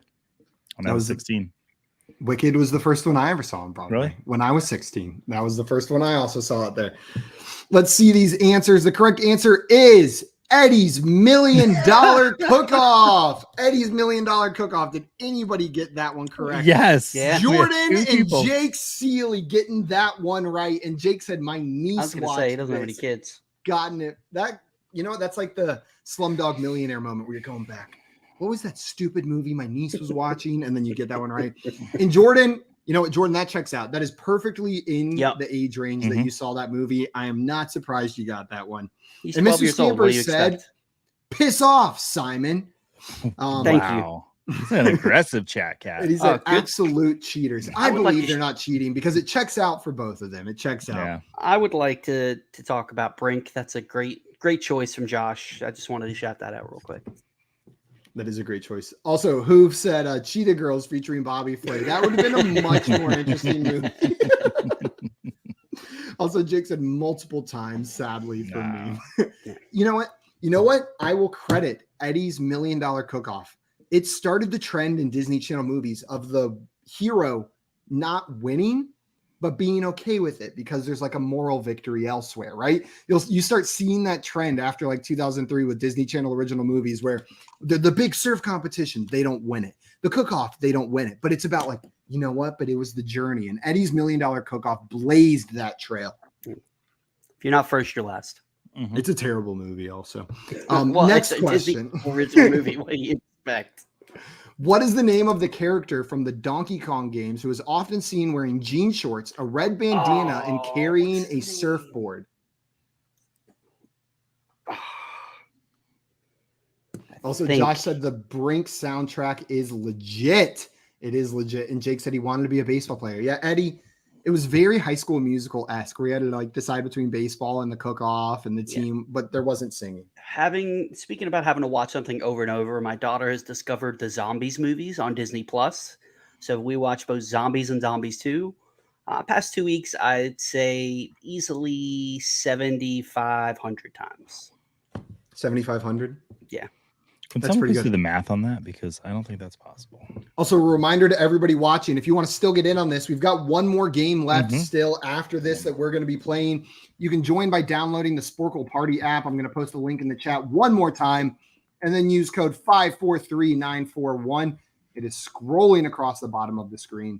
when I was 16. Wicked was the first one I ever saw on Broadway. Really? When I was 16. That was the first one I also saw it there. Let's see these answers. The correct answer is Eddie's $1 Million Cook-Off. Eddie's $1 Million Cook-Off. Did anybody get that one correct? Yes. Yeah. Jordan and Jake Seeley getting that one right. And Jake said my niece I was going to say he doesn't have any kids. Gotten it. That's like the Slumdog Millionaire moment where you're going back. What was that stupid movie my niece was watching? And then you get that one right. And Jordan, you know what, Jordan, that checks out. That is perfectly in the age range that you saw that movie. I am not surprised you got that one. He's and 12 Mr. years old. What do you expect? Piss off, Simon. Thank you. He's an aggressive chat cat. And he said absolute cheaters. I believe they're not cheating because it checks out for both of them. It checks out. Yeah. I would like to talk about Brink. That's a great choice from Josh. I just wanted to shout that out real quick. That is a great choice. Also, Hoove said Cheetah Girls featuring Bobby Flay. That would have been a much more interesting movie. Also, Jake said multiple times, sadly, for me. You know what? I will credit Eddie's $1 Million Cook-Off. It started the trend in Disney Channel movies of the hero not winning, but being okay with it because there's a moral victory elsewhere, right? You start seeing that trend after 2003 with Disney Channel original movies where the big surf competition, they don't win it. The cook-off, they don't win it. But it's about you know what? But it was the journey. And Eddie's $1 Million Cook-Off blazed that trail. If you're not first, you're last. Mm-hmm. It's a terrible movie also. Next question. Original movie. What do you expect? What is the name of the character from the Donkey Kong games who is often seen wearing jean shorts, a red bandana, and carrying a surfboard? Also, Josh said the Brink soundtrack is legit. It is legit. And Jake said he wanted to be a baseball player. Yeah, Eddie, it was very High School Musical-esque where you had to decide between baseball and the cook-off and the team, but there wasn't singing. Speaking about having to watch something over and over, my daughter has discovered the Zombies movies on Disney Plus. So we watch both Zombies and Zombies 2. Past 2 weeks, I'd say easily 7,500 times. 7,500? Yeah. Can someone please do the math on that? Because I don't think that's possible. Also, a reminder to everybody watching, if you want to still get in on this, we've got one more game left still after this that we're going to be playing. You can join by downloading the Sporkle Party app. I'm going to post a link in the chat one more time, and then use code 543941. It is scrolling across the bottom of the screen.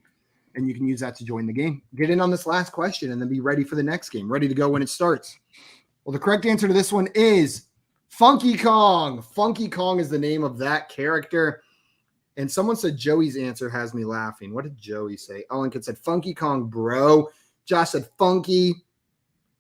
and you can use that to join the game. Get in on this last question and then be ready for the next game, ready to go when it starts. Well, the correct answer to this one is Funky Kong. Funky Kong is the name of that character. And someone said Joey's answer has me laughing. What did Joey say? Lincoln said Funky Kong, bro. Josh said Funky.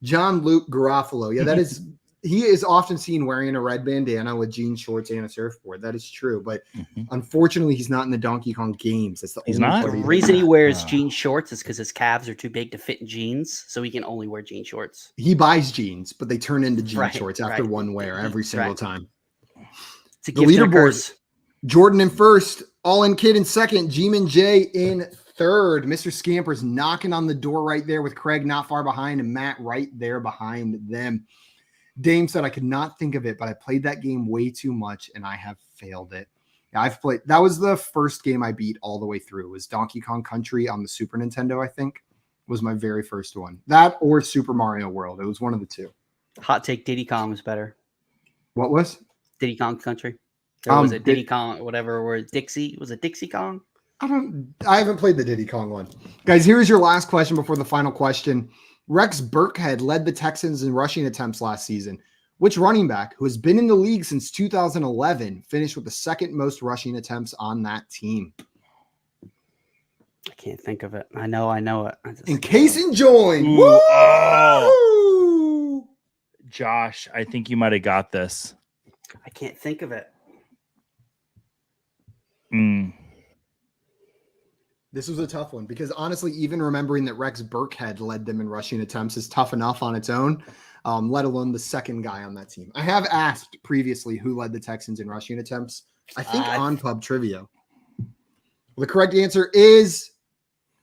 John Luke Garofalo. Yeah, that is he is often seen wearing a red bandana with jean shorts and a surfboard. That is true. But unfortunately, he's not in the Donkey Kong games. That's the He's only not? part The he reason he does. wears jean shorts is because his calves are too big to fit in jeans, so he can only wear jean shorts. He buys jeans, but they turn into jean Right, shorts after right. one wear every single time. It's a The gift and a leaderboard. curse. Jordan in first, All In Kid in second, G-Man J in third. Mr. Scamper's knocking on the door right there with Craig not far behind and Matt right there behind them. Dame said, I could not think of it, but I played that game way too much and I have failed it. Yeah, I've played. That was the first game I beat all the way through. It was Donkey Kong Country on the Super Nintendo, I think, was my very first one. That or Super Mario World. It was one of the two. Hot take: Diddy Kong was better. What was? Diddy Kong Country. Or was it Diddy Di- Kong? Whatever. Or Dixie? Was it Dixie Kong? I haven't played the Diddy Kong one. Guys, here's your last question before the final question. Rex Burkhead led the Texans in rushing attempts last season. Which running back, who has been in the league since 2011, finished with the second most rushing attempts on that team? I can't think of it. I know it. In case and join. Ooh, Woo! oh. Josh, I think you might have got this. I can't think of it. This was a tough one because honestly, even remembering that Rex Burkhead led them in rushing attempts is tough enough on its own, let alone the second guy on that team. I have asked previously who led the Texans in rushing attempts. I think on Pub Trivia. Well, the correct answer is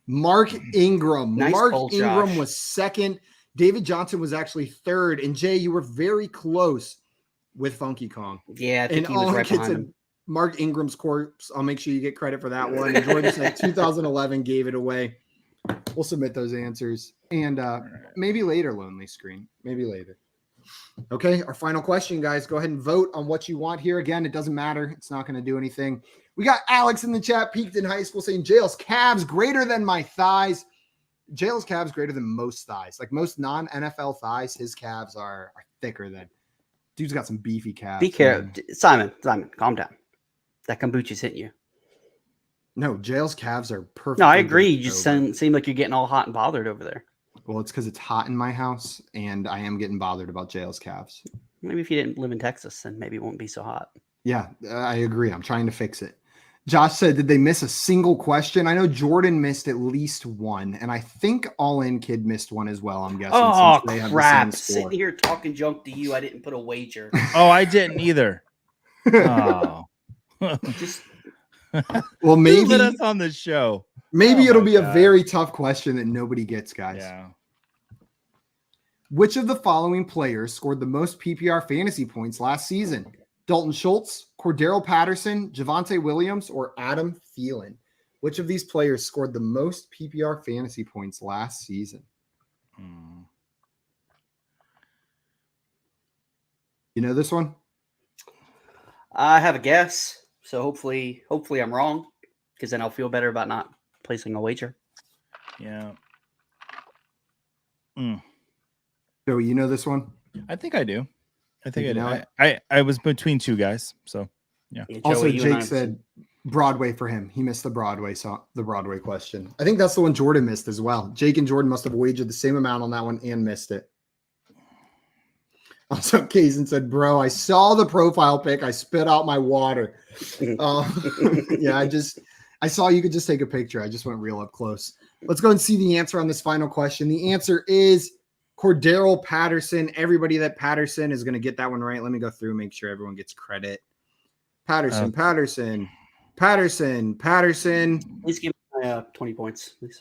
Mark Ingram. Nice Mark poll, Ingram Josh. was second. David Johnson was actually third. And Jay, you were very close with Funky Kong. Yeah, I think And he was all right kids behind said him. Mark Ingram's corpse. I'll make sure you get credit for that one. And Jordan said 2011 gave it away. We'll submit those answers. And maybe later, Lonely Screen. Maybe later. Okay, our final question, guys. Go ahead and vote on what you want here. Again, it doesn't matter. It's not going to do anything. We got Alex in the chat, peaked in high school, saying Jail's calves greater than my thighs. Jail's calves greater than most thighs. Like most non-NFL thighs, his calves are thicker than. Dude's got some beefy calves. Be careful. Simon, calm down. That kombucha's hitting you. No, Jail's calves are perfect. No, I agree. You just seem like you're getting all hot and bothered over there. Well, it's because it's hot in my house, and I am getting bothered about Jail's calves. Maybe if you didn't live in Texas, then maybe it won't be so hot. Yeah, I agree. I'm trying to fix it. Josh said, did they miss a single question? I know Jordan missed at least one, and I think All In Kid missed one as well, I'm guessing. Oh, since they have the crap. same score. Sitting here talking junk to you, I didn't put a wager. Oh, I didn't either. Oh. Just Well, Who maybe put us on this show. maybe Oh it'll my be a God. very tough question that nobody gets, guys. Yeah. Which of the following players scored the most PPR fantasy points last season? Dalton Schultz, Cordero Patterson, Javonte Williams, or Adam Thielen? Which of these players scored the most PPR fantasy points last season? You know this one? I have a guess. So hopefully I'm wrong, because then I'll feel better about not placing a wager. Yeah. So you know this one? I think I do. I think You know I it? do. I was between two guys, so Yeah, Also, Joey, you and I- Jake said Broadway for him. He missed the Broadway song, the Broadway question. I think that's the one Jordan missed as well. Jake and Jordan must have wagered the same amount on that one and missed it. Also, Kaysen said, bro, I saw the profile pic. I spit out my water. Yeah, I saw you could just take a picture. I just went real up close. Let's go and see the answer on this final question. The answer is Cordero Patterson. Everybody that Patterson is going to get that one right. Let me go through, make sure everyone gets credit. Patterson. Please give me 20 points, please.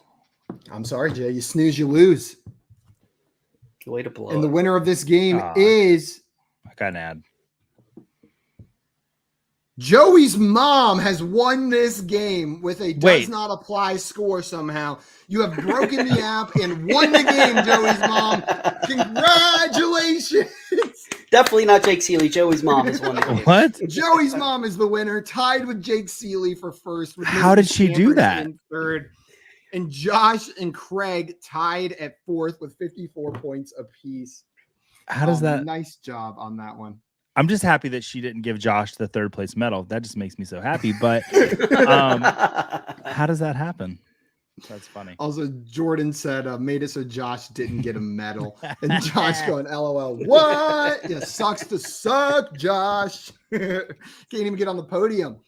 I'm sorry, Jay. You snooze, you lose. Way to blow And the it. winner of this game Ah. is I got an ad. Joey's mom has won this game with a does Wait. not apply score somehow. You have broken the app and won the game, Joey's mom. Congratulations. Definitely not Jake Seeley. Joey's mom is one of the What? Joey's mom is the winner, tied with Jake Seeley for first. With How Mr. did she do Stanford that? in third. And Josh and Craig tied at 4th with 54 points apiece. How does that? Nice job on that one. I'm just happy that she didn't give Josh the 3rd place medal. That just makes me so happy. But how does that happen? That's funny. Also, Jordan said, made it so Josh didn't get a medal. And Josh going, LOL, what? Yeah, sucks to suck, Josh. Can't even get on the podium.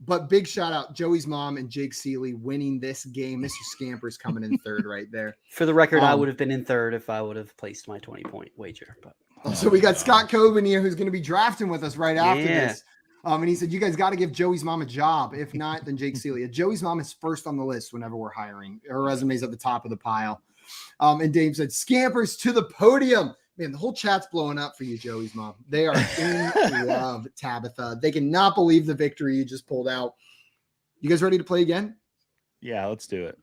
But big shout out, Joey's mom and Jake Seeley winning this game. Mr. Scamper's coming in 3rd right there. For the record, I would have been in 3rd if I would have placed my 20-point wager. But so we got Scott Coben here, who's going to be drafting with us right after this. And he said, you guys got to give Joey's mom a job. If not, then Jake Seeley. Joey's mom is first on the list whenever we're hiring. Her resume's at the top of the pile. And Dave said, Scampers to the podium. Man, the whole chat's blowing up for you, Joey's mom. They are in love, Tabitha. They cannot believe the victory you just pulled out. You guys ready to play again? Yeah, let's do it.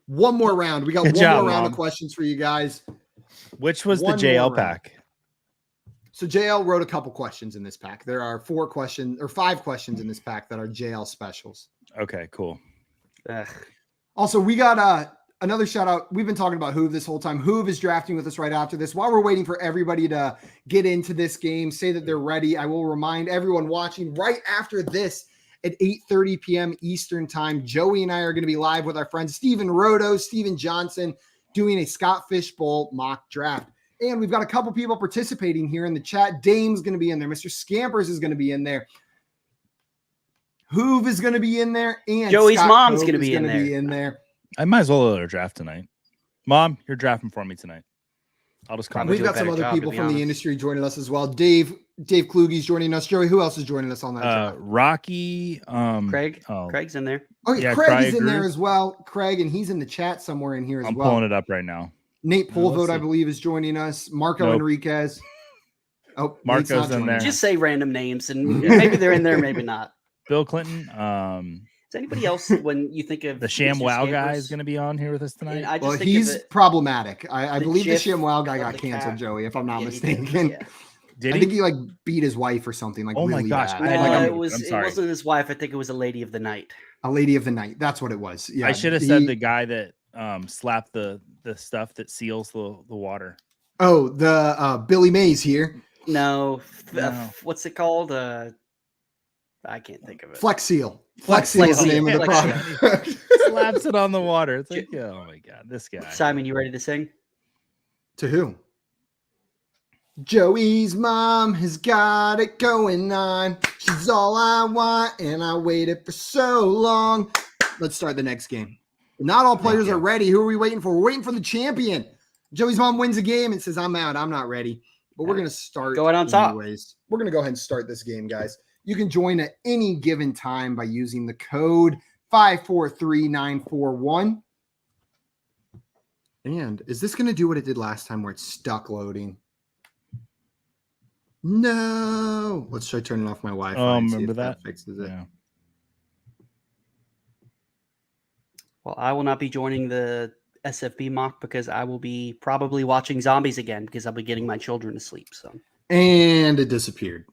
One more round. We got Good one job, more round Mom. of questions for you guys. Which was One the JL more pack? So JL wrote a couple questions in this pack. There are 5 questions in this pack that are JL specials. Okay, cool. Also, we got another shout out. We've been talking about Hoove this whole time. Hoove is drafting with us right after this. While we're waiting for everybody to get into this game, say that they're ready, I will remind everyone watching right after this at 8:30 p.m. Eastern time. Joey and I are going to be live with our friend Steven Roto, Steven Johnson, doing a Scott Fishbowl mock draft. And we've got a couple people participating here in the chat. Dame's going to be in there. Mr. Scampers is going to be in there. Hoove is going to be in there. And Joey's Scott mom's Cove going to is be in there. there. I might as well let her draft tonight. Mom, you're drafting for me tonight. I'll just comment. We've got some other people from the industry joining us as well. Dave Kluge's joining us. Joey, who else is joining us on that draft? Rocky. Craig. Craig's in there. Oh, yeah, Craig is in there as well. Craig, and he's in the chat somewhere in here as well. I'm pulling it up right now. Nate Polvote, I believe, is joining us. Marco Enriquez. Oh, Marco's in there. Just say random names, and maybe they're in there, maybe not. Bill Clinton. Is anybody else when you think of the ShamWow guy is going to be on here with us tonight? Well, he's problematic. I believe the ShamWow guy got canceled, Joey, if I'm not mistaken. Did I think he like beat his wife or something. Like, oh really my gosh! bad. It wasn't his wife. I think it was a lady of the night. A lady of the night. That's what it was. Yeah, I should have said the guy that slapped the stuff that seals the water. Oh, the Billy Mays here. No. What's it called? I can't think of it. Flex Seal. Flex Seal is the name of the product. Slaps it on the water. It's like, oh my god, this guy. Simon, you ready to sing? To who? Joey's mom has got it going on. She's all I want, and I waited for so long. Let's start the next game. Not all players are ready. Who are we waiting for? We're waiting for the champion. Joey's mom wins a game and says, I'm out. I'm not ready. But we're going to start going on top. Anyways. We're going to go ahead and start this game, guys. You can join at any given time by using the code 543941. And is this going to do what it did last time where it's stuck loading? No. Let's try turning off my Wi-Fi. Oh, remember that fixes it. Yeah. Well, I will not be joining the SFB mock because I will be probably watching zombies again because I'll be getting my children to sleep. So. And it disappeared.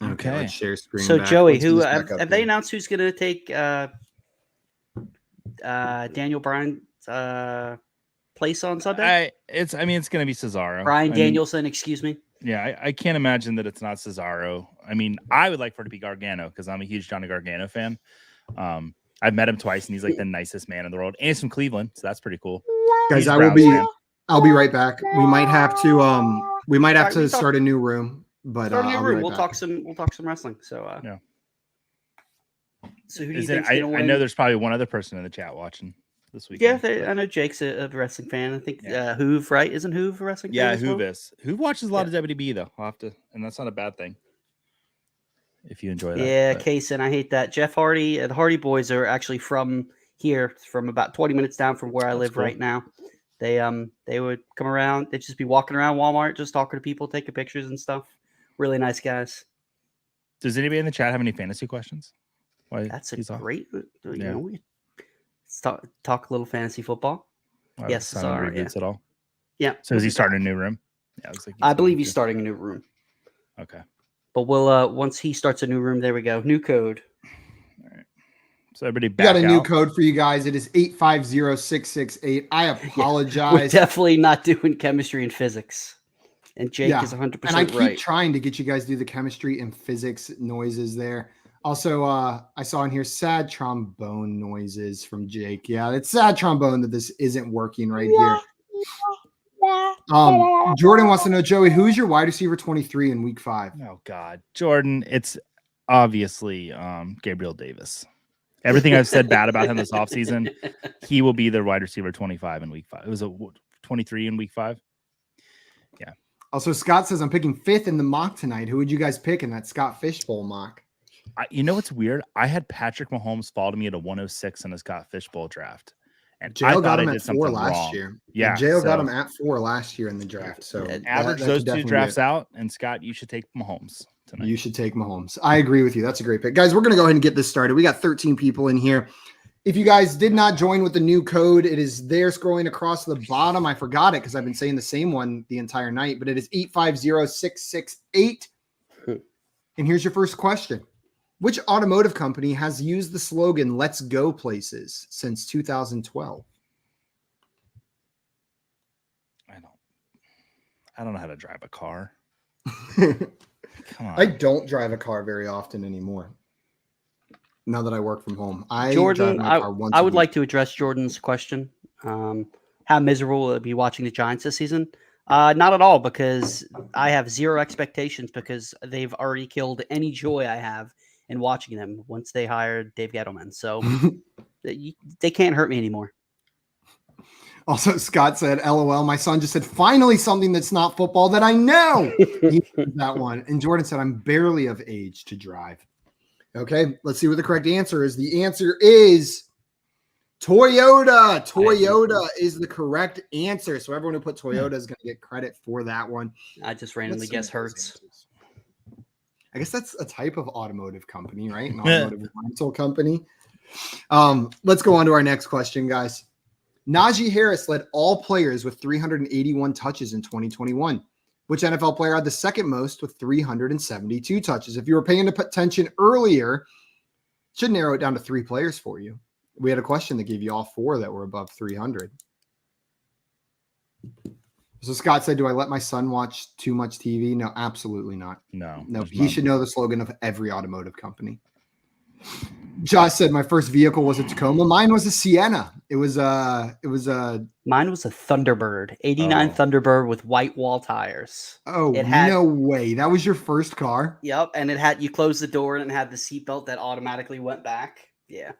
Okay. Let's share screen. So back. Joey, Let's who have they announced who's going to take Daniel Bryan's place on Sunday? It's going to be Cesaro. Brian Danielson, excuse me. Yeah, I can't imagine that it's not Cesaro. I mean, I would like for it to be Gargano because I'm a huge Johnny Gargano fan. I've met him twice, and he's like the nicest man in the world. And he's from Cleveland, so that's pretty cool. Guys, I'll be right back. We might have to start a new room, but start a new room. Right We'll back. talk some wrestling. So yeah. So who do you think? I know there's probably one other person in the chat watching this week. Yeah, I know Jake's a wrestling fan. I think Hoove, right? Isn't Hoove a wrestling fan? Yeah, Hoove is. Hoove watches a lot of WWE though. I'll have to, and that's not a bad thing. If you enjoy that. Yeah, Kaysen, I hate that. Jeff Hardy, the Hardy boys are actually from here, from about 20 minutes down from where I live right now. They would come around, they'd just be walking around Walmart, just talking to people, taking pictures and stuff. Really nice guys. Does anybody in the chat have any fantasy questions? That's a great, talk a little fantasy football. Yes, sorry. At all? Yeah. So is he starting a new room? Yeah, it looks like I believe he's starting a new room. Okay. But we'll once he starts a new room, there we go. New code. All right. So everybody We got a new out. code for you guys. It is 850668. I apologize. We're definitely not doing chemistry and physics. And Jake is 100% and I keep right. trying to get you guys to do the chemistry and physics noises there. Also, I saw in here sad trombone noises from Jake. Yeah, it's sad trombone that this isn't working right here. Jordan wants to know, Joey, who's your wide receiver 23 in week 5? Oh God, Jordan, it's obviously Gabriel Davis. Everything I've said bad about him this offseason, he will be the wide receiver 25 in week 5. It was a 23 in week 5. Yeah. Also, Scott says I'm picking 5th in the mock tonight. Who would you guys pick in that Scott Fishbowl mock? You know what's weird? I had Patrick Mahomes fall to me at a 106 in a Scott Fishbowl draft. And Jail got him at 4 last year. Yeah. Jail got him at 4 last year in the draft. So average those two drafts out. And Scott, you should take Mahomes tonight. You should take Mahomes. I agree with you. That's a great pick. Guys, we're going to go ahead and get this started. We got 13 people in here. If you guys did not join with the new code, it is there scrolling across the bottom. I forgot it because I've been saying the same one the entire night, but it is 850668. And here's your first question. Which automotive company has used the slogan "Let's go places" since 2012? I don't know how to drive a car. Come on. I don't drive a car very often anymore. Now that I work from home, Jordan, I would like to address Jordan's question. How miserable will it be watching the Giants this season? Not at all, because I have zero expectations because they've already killed any joy I have in watching them once they hired Dave Gettleman. So they can't hurt me anymore. Also, Scott said, LOL, my son just said, finally something that's not football that I know. He that one. And Jordan said, I'm barely of age to drive. Okay, let's see what the correct answer is. The answer is Toyota. Toyota is the correct answer. So everyone who put Toyota is going to get credit for that one. I just randomly guess Hertz. I guess that's a type of automotive company, right? An automotive rental company. Let's go on to our next question, guys. Najee Harris led all players with 381 touches in 2021. Which NFL player had the second most with 372 touches? If you were paying attention earlier, should narrow it down to 3 players for you. We had a question that gave you all 4 that were above 300. So Scott said, do I let my son watch too much TV? No, absolutely not. No. He should know the slogan of every automotive company. Josh said my first vehicle was a Tacoma. Mine was a Sienna. Mine was a Thunderbird, 89 Thunderbird with white wall tires. Oh, no way. That was your first car? Yep. And you closed the door and it had the seatbelt that automatically went back. Yeah.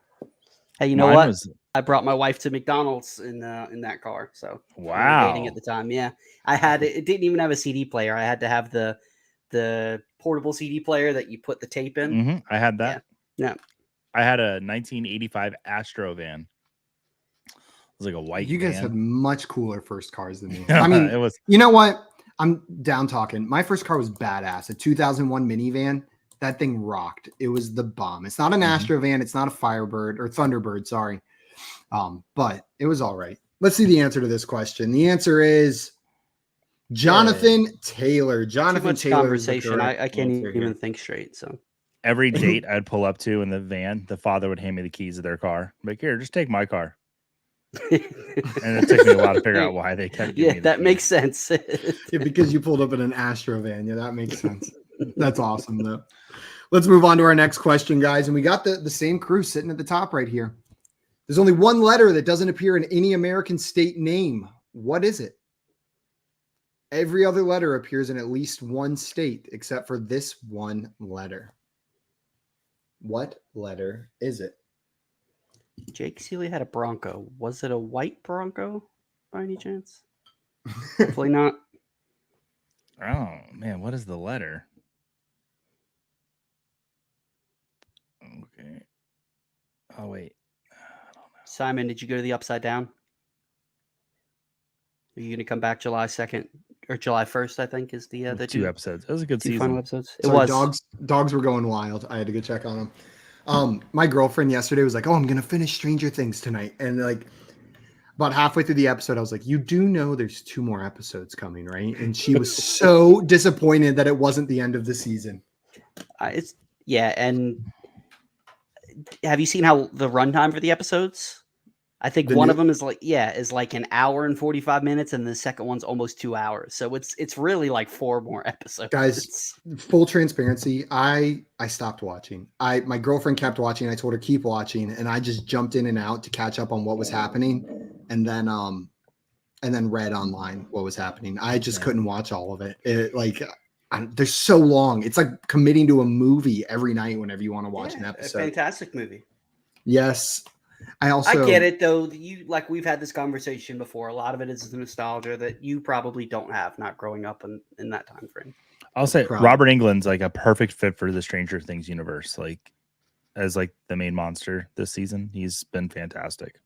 Hey, you know what? I brought my wife to McDonald's in that car. So wow. We were dating at the time. Yeah. It didn't even have a CD player. I had to have the portable CD player that you put the tape in. Mm-hmm. I had that. Yeah. I had a 1985 Astro van. It was like a white You guys van. had much cooler first cars than me. I mean, it was. You know what? I'm down talking. My first car was badass. A 2001 minivan. That thing rocked. It was the bomb. It's not an Astro van. It's not a Firebird or Thunderbird. Sorry. But it was all right. Let's see the answer to this question. The answer is Jonathan Taylor. Jonathan Taylor. Conversation. I can't even think straight. So every date I'd pull up to in the van, the father would hand me the keys of their car. Like, here, just take my car. And it took me a while to figure out why they kept giving me the that keys. makes sense. Because you pulled up in an Astro van. Yeah, that makes sense. That's awesome, though. Let's move on to our next question, guys. And we got the same crew sitting at the top right here. There's only one letter that doesn't appear in any American state name. What is it? Every other letter appears in at least one state, except for this one letter. What letter is it? Jake Seeley had a Bronco. Was it a white Bronco by any chance? Hopefully not. Oh, man. What is the letter? Okay. Oh, wait. I don't know. Simon, did you go to the Upside Down? Are you going to come back July 2nd or July 1st, I think, is the 2 episodes. It was a good season. Final episodes. It Sorry, was. Dogs were going wild. I had to go check on them. My girlfriend yesterday was like, oh, I'm going to finish Stranger Things tonight. And like about halfway through the episode, I was like, you do know there's 2 more episodes coming, right? And she was so disappointed that it wasn't the end of the season. And have you seen how the runtime for the episodes? I think one of them is like an hour and 45 minutes, and the second one's almost 2 hours. So it's really like 4 more episodes. Guys, full transparency, I stopped watching. My girlfriend kept watching. I told her keep watching, and I just jumped in and out to catch up on what was happening, and then read online what was happening. I just couldn't watch all of it. They're so long. It's like committing to a movie every night whenever you want to watch an episode. A fantastic movie. Yes. I get it though. We've had this conversation before. A lot of it is the nostalgia that you probably don't have, not growing up in that time frame. I'll say Robert Englund's like a perfect fit for the Stranger Things universe, like as like the main monster this season. He's been fantastic.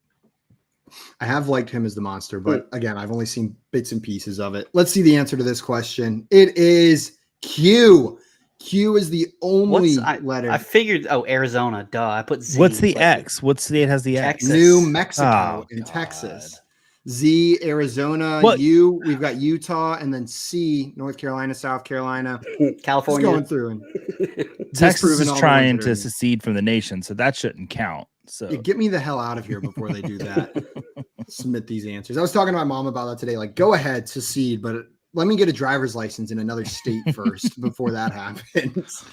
I have liked him as the monster, but again, I've only seen bits and pieces of it. Let's see the answer to this question. It is Q. Q is the only letter. I figured, Arizona, duh. I put Z. What's the X? What state has the Texas. X? New Mexico in Texas. Z, Arizona. What? U, we've got Utah, and then C, North Carolina, South Carolina. California. Just going through. And Texas is trying to secede from the nation, so that shouldn't count. So get me the hell out of here before they do that. Submit these answers. I was talking to my mom about that today. Like, go ahead, secede, but let me get a driver's license in another state first before that happens.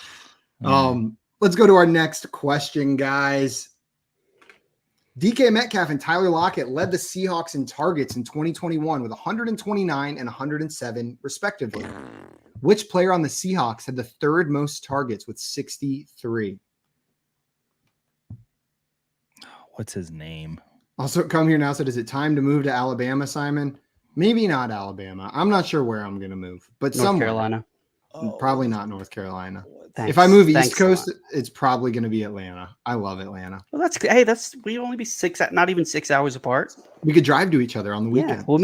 Let's go to our next question, guys. DK Metcalf and Tyler Lockett led the Seahawks in targets in 2021 with 129 and 107, respectively. Which player on the Seahawks had the third most targets with 63? What's his name? Also, come here now said, is it time to move to Alabama, Simon? Maybe not Alabama. I'm not sure where I'm going to move, but North Carolina. Probably not North Carolina. Thanks. If I move East Coast, it's probably going to be Atlanta. I love Atlanta. Well, we'd only be not even 6 hours apart. We could drive to each other on the weekend. Yeah, we'll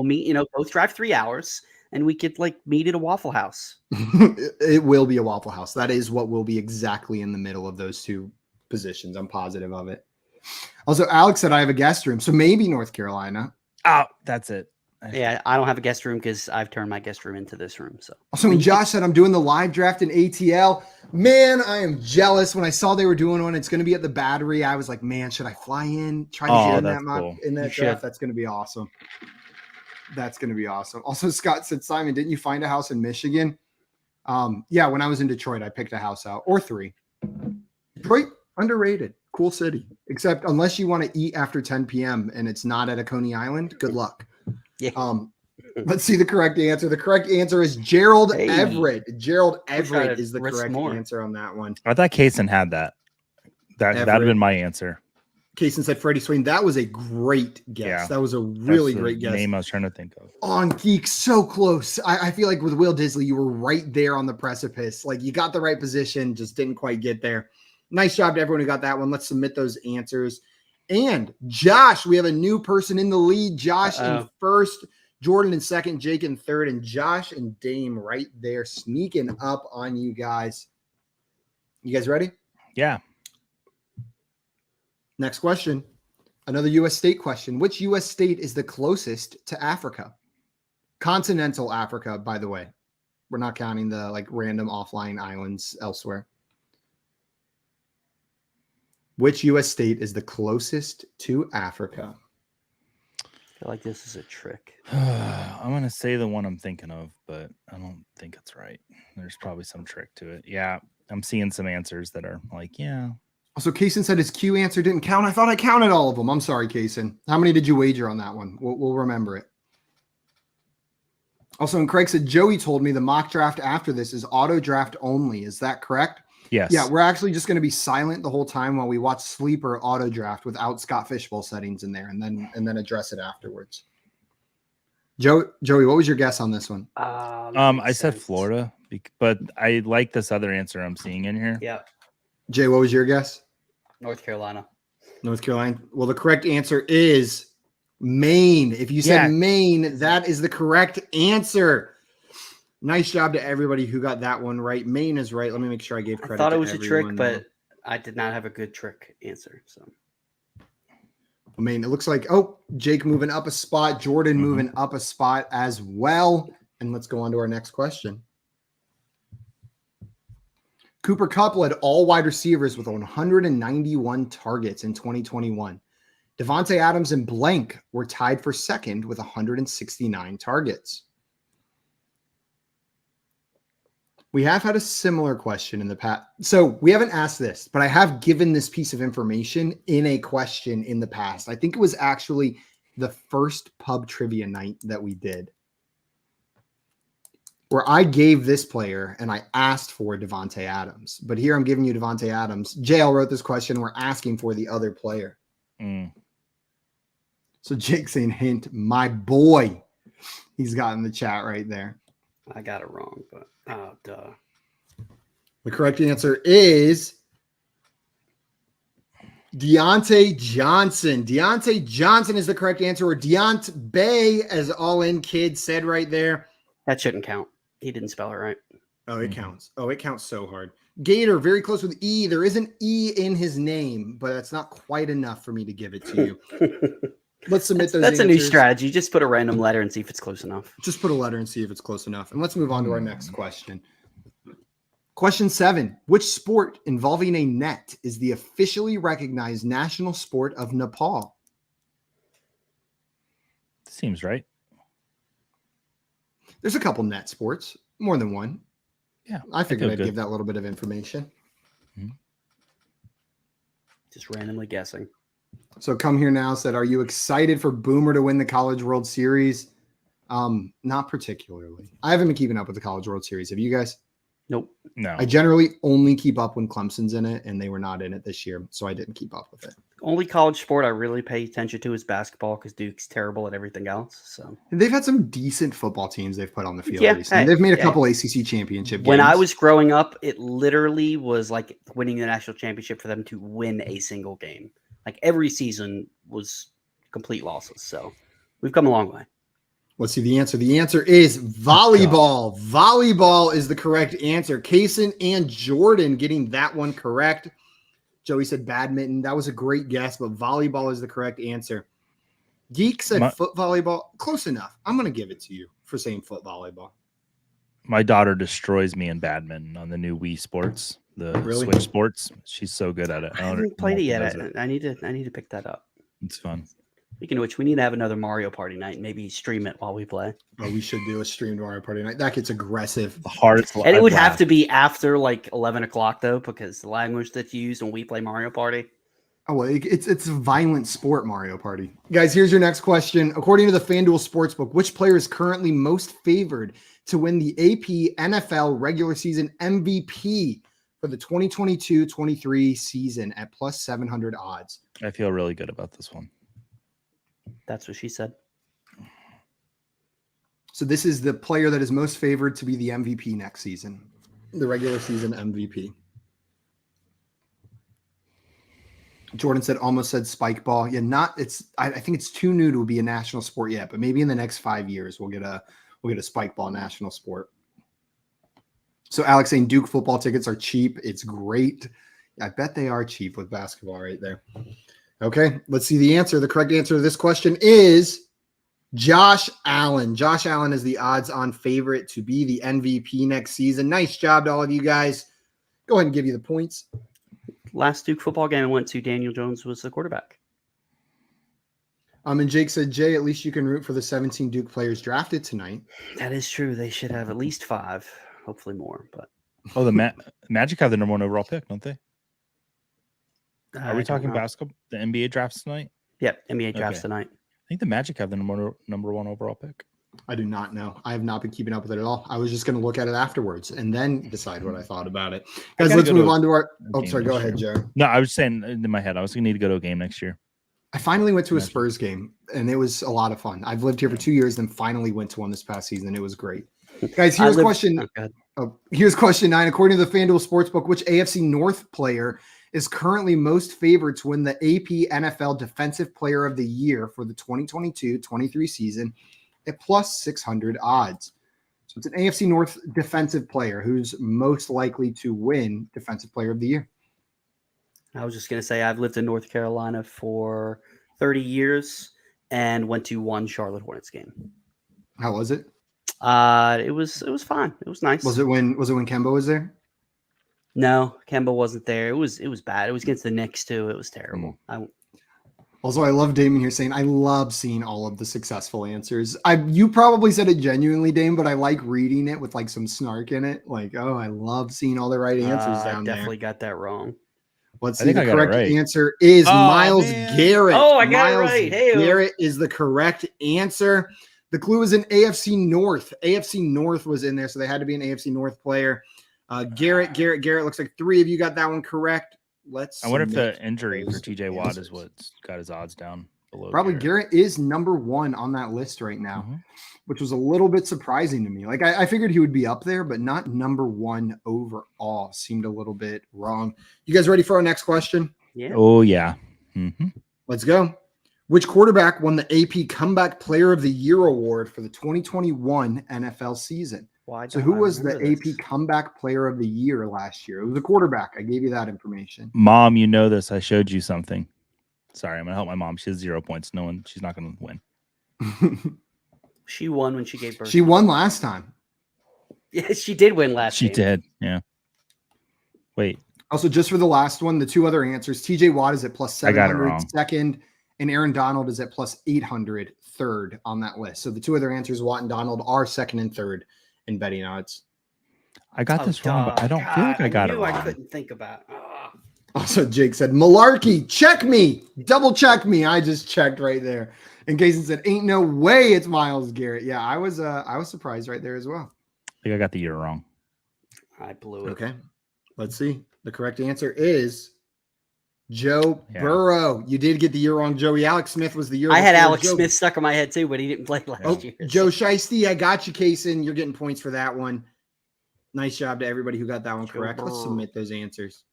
meet, both drive 3 hours and we could meet at a Waffle House. It will be a Waffle House. That is what will be exactly in the middle of those two positions. I'm positive of it. Also, Alex said I have a guest room, so maybe North Carolina. Oh, that's it. Yeah, I don't have a guest room because I've turned my guest room into this room. So also, when Josh said I'm doing the live draft in ATL, man, I am jealous. When I saw they were doing one, it's going to be at the Battery. I was like, man, should I fly in? Try to get in that draft. That's going to be awesome. That's going to be awesome. Also, Scott said, Simon, didn't you find a house in Michigan? Yeah, when I was in Detroit, I picked a house out, or 3. Detroit, underrated. Cool city. Except unless you want to eat after 10 p.m. and it's not at a Coney Island, good luck. Yeah. Let's see the correct answer. The correct answer is Gerald Everett. Gerald Everett is the correct answer on that one. I thought Kaysen had that. That would have been my answer. Kaysen said Freddie Swain. That was a great guess. Yeah, that was a really great guess. Name I was trying to think of. On Geek, so close. I feel like with Will Disley, you were right there on the precipice. Like you got the right position, just didn't quite get there. Nice job to everyone who got that one. Let's submit those answers. And Josh, we have a new person in the lead. Josh in first, Jordan in second, Jake in third, and Josh and Dame right there sneaking up on you guys. You guys ready? Yeah. Next question. Another U.S. state question. Which U.S. state is the closest to Africa? Continental Africa, by the way. We're not counting the random offline islands elsewhere. Which U.S. state is the closest to Africa? I feel like this is a trick. I'm going to say the one I'm thinking of, but I don't think it's right. There's probably some trick to it. Yeah, I'm seeing some answers that are like, yeah. Also, Kaysen said his Q answer didn't count. I thought I counted all of them. I'm sorry, Kaysen. How many did you wager on that one? We'll remember it. Also, and Craig said, Joey told me the mock draft after this is auto draft only. Is that correct? Yes. Yeah, we're actually just going to be silent the whole time while we watch Sleeper auto draft without Scott Fishbowl settings in there, and then address it afterwards. Joey, what was your guess on this one? I said Florida, but I like this other answer I'm seeing in here. Yeah. Jay, what was your guess? North Carolina. North Carolina. Well, the correct answer is Maine. If you said Maine, that is the correct answer. Nice job to everybody who got that one right. Maine is right. Let me make sure I gave credit. I thought it was a trick, but I did not have a good trick answer. So, Maine. It looks like Jake moving up a spot, Jordan moving up a spot as well. And let's go on to our next question. Cooper Kupp led all wide receivers with 191 targets in 2021. Devontae Adams and blank were tied for second with 169 targets. We have had a similar question in the past. So we haven't asked this, but I have given this piece of information in a question in the past. I think it was actually the first pub trivia night that we did, where I gave this player and I asked for Devontae Adams. But here I'm giving you Devontae Adams. JL wrote this question. We're asking for the other player. So Jake saying hint, my boy. He's got in the chat right there. I got it wrong, but duh. The correct answer is Deontay Johnson. Deontay Johnson is the correct answer, or Deont Bay, as all in kids said right there. That shouldn't count. He didn't spell it right. Oh, it counts. Oh, it counts so hard. Gator, very close with E. There is an E in his name, but that's not quite enough for me to give it to you. Let's submit those That's answers. a new strategy. Just put a random letter and see if it's close enough. Just put a letter and see if it's close enough. And let's move on to our next question. Question 7. Which sport involving a net is the officially recognized national sport of Nepal? Seems right. There's a couple net sports, more than one. Yeah. I figured I'd give that little bit of information. Just randomly guessing. So come here now said, are you excited for Boomer to win the College World Series? Not particularly. I haven't been keeping up with the College World Series. Have you guys? Nope. No. I generally only keep up when Clemson's in it, and they were not in it this year, so I didn't keep up with it. Only college sport I really pay attention to is basketball because Duke's terrible at everything else. So they've had some decent football teams they've put on the field recently. Hey, they've made a couple ACC championship games. When I was growing up, it literally was like winning the national championship for them to win a single game. Like every season was complete losses. So we've come a long way. Let's see the answer. The answer is volleyball. Volleyball is the correct answer. Kaysen and Jordan getting that one correct. Joey said badminton. That was a great guess, but volleyball is the correct answer. Geek said foot volleyball. Close enough. I'm going to give it to you for saying foot volleyball. My daughter destroys me in badminton on the new Wii Sports, the Switch Sports. She's so good at it. I haven't played it yet. I need to pick that up. It's fun. Speaking of which, we need to have another Mario Party night and maybe stream it while we play. Oh, we should do a streamed Mario Party night. That gets aggressive. The hardest. And it would have to be after like 11 o'clock though, because the language that's used when we play Mario Party. Oh, well, it's a violent sport, Mario Party. Guys, here's your next question. According to the Fanduel Sportsbook, which player is currently most favored to win the AP NFL regular season MVP for the 2022-23 season at plus 700 odds? I feel really good about this one. That's what she said. So this is the player that is most favored to be the MVP next season, the regular season MVP. Jordan said, almost said spike ball. Yeah, I think it's too new to be a national sport yet, but maybe in the next 5 years we'll get a spike ball national sport. So Alex saying Duke football tickets are cheap. It's great. I bet they are cheap with basketball right there. Okay, let's see the answer. The correct answer to this question is Josh Allen. Josh Allen is the odds-on favorite to be the MVP next season. Nice job to all of you guys. Go ahead and give you the points. Last Duke football game I went to, Daniel Jones was the quarterback. And Jake said, Jay, at least you can root for the 17 Duke players drafted tonight. That is true. They should have at least 5, hopefully more. But the Magic have the number 1 overall pick, don't they? Are we talking basketball? The NBA drafts tonight? Yep, NBA drafts tonight. I think the Magic have the number 1 overall pick. I do not know. I have not been keeping up with it at all. I was just going to look at it afterwards and then decide what I thought about it. Guys, let's move on to our... Oh, sorry. Go ahead, Jared. No, I was saying in my head, I was going to need to go to a game next year. I finally went to a Spurs game, and it was a lot of fun. I've lived here for 2 years, then finally went to one this past season. It was great. Guys, here's question. Here's question 9. According to the FanDuel Sportsbook, which AFC North player is currently most favored to win the AP NFL Defensive Player of the Year for the 2022-23 season at plus 600 odds? So it's an AFC North defensive player who's most likely to win Defensive Player of the Year. I was just going to say I've lived in North Carolina for 30 years and went to one Charlotte Hornets game. How was it? It was fine. It was nice. Was it when Kemba was there? No, Kemba wasn't there. It was bad. It was against the Knicks too. It was terrible. Also, I love Damon here saying, I love seeing all of the successful answers. You probably said it genuinely, Dame, but I like reading it with like some snark in it. Like, oh, I love seeing all the right answers down there. I definitely got that wrong. Let's see. The correct answer is Miles Garrett. Oh, I got it right. Hey, Garrett is the correct answer. The clue was in AFC North. AFC North was in there, so they had to be an AFC North player. Garrett. Looks like 3 of you got that one correct. I wonder if the injury for TJ Watt is what's got his odds down below. Probably Garrett is number 1 on that list right now, which was a little bit surprising to me. Like I figured he would be up there, but not number 1 overall. Seemed a little bit wrong. You guys ready for our next question? Yeah. Oh yeah. Let's go. Which quarterback won the AP Comeback Player of the Year award for the 2021 NFL season? So who was the AP Comeback Player of the Year last year? It was a quarterback. I gave you that information. Mom, you know this. I showed you something. Sorry, I'm going to help my mom. She has 0 points. She's not going to win. She won when she gave birth. She won last time. Yeah, she did win last She did, yeah. Wait. Also, just for the last one, the 2 other answers, TJ Watt is at plus 700 second, and Aaron Donald is at plus 800 third on that list. So the 2 other answers, Watt and Donald, are second and third in betting odds. I got this wrong, but I don't feel like I got it wrong. I couldn't think about. Also, Jake said, malarkey, check me. Double check me. I just checked right there. And Kaysen said, ain't no way it's Myles Garrett. Yeah, I was surprised right there as well. I think I got the year wrong. I blew it. Okay. Let's see. The correct answer is Joe Burrow. You did get the year wrong, Joey. Alex Smith was the year. I had Alex Smith stuck in my head too, but he didn't play last year. Joe Shiesty, I got you, Kaysen. You're getting points for that one. Nice job to everybody who got that one correct. Let's submit those answers.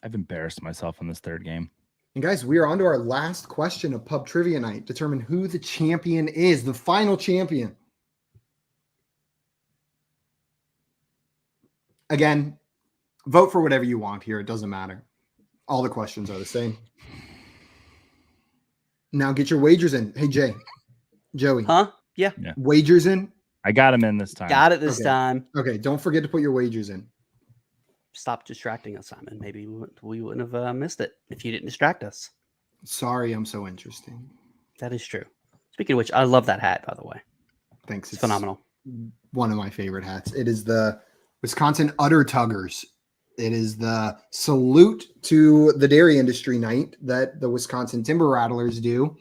I've embarrassed myself in this third game. And guys, we are on to our last question of Pub Trivia Night. Determine who the champion is, the final champion. Again, vote for whatever you want here. It doesn't matter. All the questions are the same. Now get your wagers in. Hey, Joey. Huh? Yeah. Wagers in? I got him in this time. Got it this time. Okay, don't forget to put your wagers in. Stop distracting us, Simon. Maybe we wouldn't have missed it if you didn't distract us. Sorry, I'm so interesting. That is true. Speaking of which, I love that hat, by the way. Thanks. It's phenomenal. One of my favorite hats. It is the Wisconsin Udder Tuggers. It is the salute to the dairy industry night that the Wisconsin Timber Rattlers do.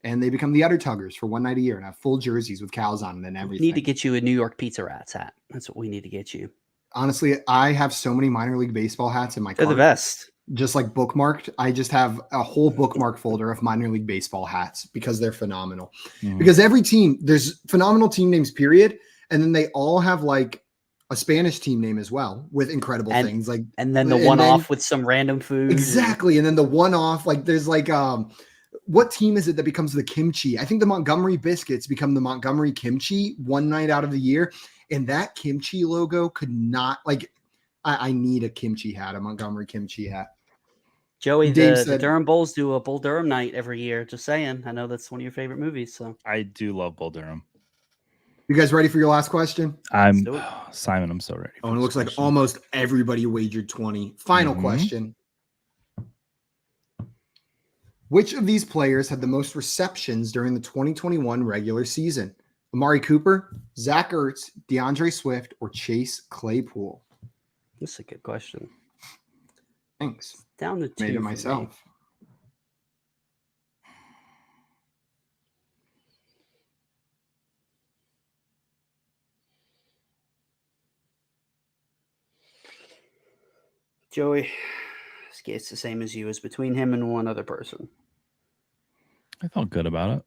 And they become the Udder Tuggers for one night a year and have full jerseys with cows on them and everything. We need to get you a New York Pizza Rats hat. That's what we need to get you. Honestly, I have so many minor league baseball hats in my car. They're the best. Just like bookmarked. I just have a whole bookmark folder of minor league baseball hats because they're phenomenal. Because every team, there's phenomenal team names, period. And then they all have like a Spanish team name as well with incredible things. Like, and then the one-off with some random food. Exactly. And then the one-off, like there's like, what team is it that becomes the kimchi? I think the Montgomery Biscuits become the Montgomery Kimchi one night out of the year. And that kimchi logo could not, like, I need a kimchi hat, a Montgomery kimchi hat. Joey, the Durham Bulls do a Bull Durham night every year. Just saying. I know that's one of your favorite movies. So I do love Bull Durham. You guys ready for your last question? Simon, I'm so ready. Oh, and it looks like almost everybody wagered 20. Final question. Which of these players had the most receptions during the 2021 regular season? Amari Cooper, Zach Ertz, DeAndre Swift, or Chase Claypool? That's a good question. Thanks. Down to 2. Made it myself. Joey, it's the same as you. It's between him and one other person. I felt good about it.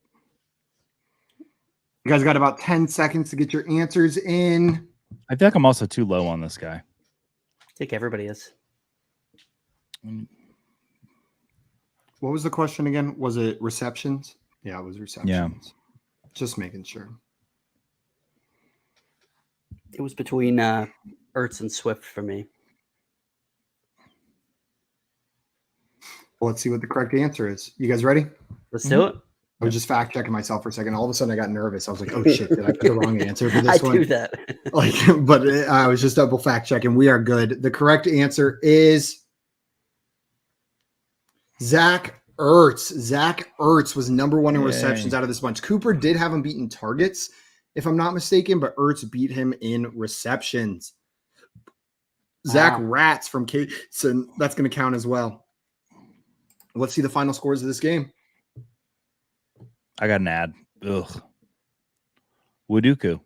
You guys got about 10 seconds to get your answers in. I feel like I'm also too low on this guy. I think everybody is. What was the question again? Was it receptions? Yeah, it was receptions. Yeah. Just making sure. It was between Ertz and Swift for me. Well, let's see what the correct answer is. You guys ready? Let's do it. I was just fact checking myself for a second. All of a sudden, I got nervous. I was like, "Oh shit, did I put the wrong answer for this one?" I do that. I was just double fact checking. We are good. The correct answer is Zach Ertz. Zach Ertz was number 1 in receptions out of this bunch. Cooper did have him beaten targets, if I'm not mistaken, but Ertz beat him in receptions. Wow. Zach Ratz from Cason. That's going to count as well. Let's see the final scores of this game. I got an ad. Ugh. Wuduku.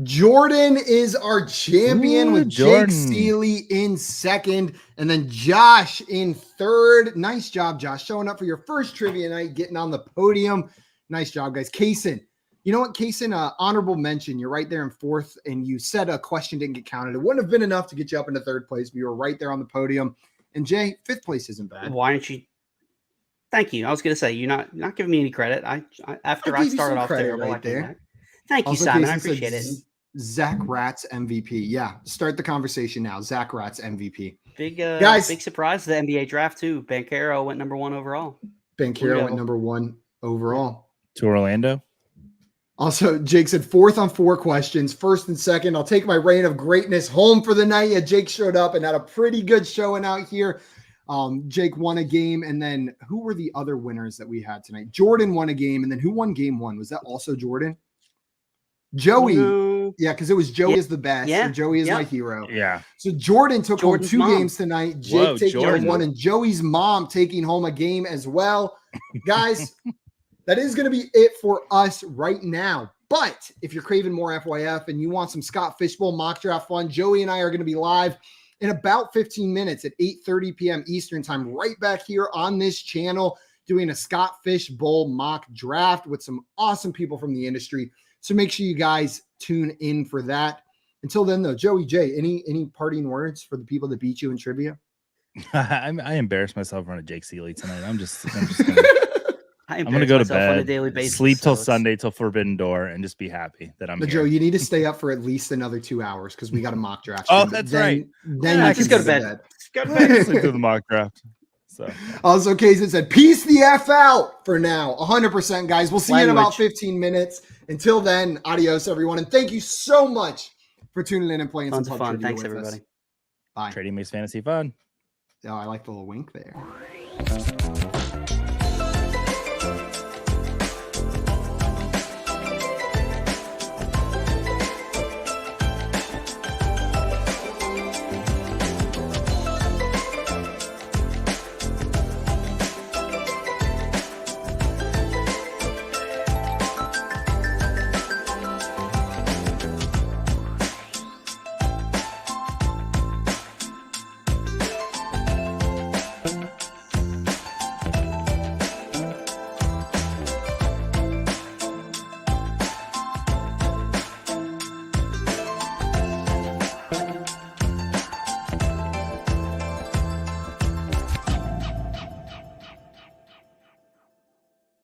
Jordan is our champion with Jordan. Jake Seeley in second, and then Josh in third. Nice job, Josh, showing up for your first trivia night, getting on the podium. Nice job, guys. Cason, you know what, Cason? Honorable mention. You're right there in fourth, and you said a question didn't get counted. It wouldn't have been enough to get you up into third place, but you were right there on the podium. And Jay, fifth place isn't bad. Why aren't you? Thank you. I was going to say you're not giving me any credit. After I started off terrible, right there. Thank you, also, Simon. Cason, I appreciate it. Zach Ratz MVP. Yeah, start the conversation now. Zach Ratz MVP. Guys, big surprise to the NBA draft too. Banchero went number 1 overall. Banchero went number 1 overall to Orlando. Also, Jake said 4th on 4 questions, 1st and 2nd. I'll take my reign of greatness home for the night. Yeah, Jake showed up and had a pretty good showing out here. Jake won a game, and then who were the other winners that we had tonight? Jordan won a game, and then who won game 1? Was that also Jordan? Joey. No. Yeah, because it was Joey is the best, and Joey is my hero. Yeah. So Jordan took home 2 games tonight. Jake taking home 1, and Joey's mom taking home a game as well. Guys, that is going to be it for us right now. But if you're craving more FYF and you want some Scott Fishbowl mock draft fun, Joey and I are going to be live in about 15 minutes at 8:30 p.m. Eastern time, right back here on this channel, doing a Scott Fishbowl mock draft with some awesome people from the industry. So make sure you guys tune in for that. Until then, though, Joey J, any parting words for the people that beat you in trivia? I embarrassed myself in front of Jake Seeley tonight. I'm gonna go to bed on a daily basis, sleep till Sunday, till Forbidden Door, and just be happy that I'm here. Joe, you need to stay up for at least another 2 hours because we got a mock draft. Oh, that's right. Then you just go to bed. Go to bed. Sleep through the mock draft. So also, Cason said, "Peace the F out for now." 100%, guys. We'll see you in about 15 minutes. Until then, adios, everyone, and thank you so much for tuning in and playing some fun. Thanks, everybody. Bye. Trading makes fantasy fun. Oh, I like the little wink there.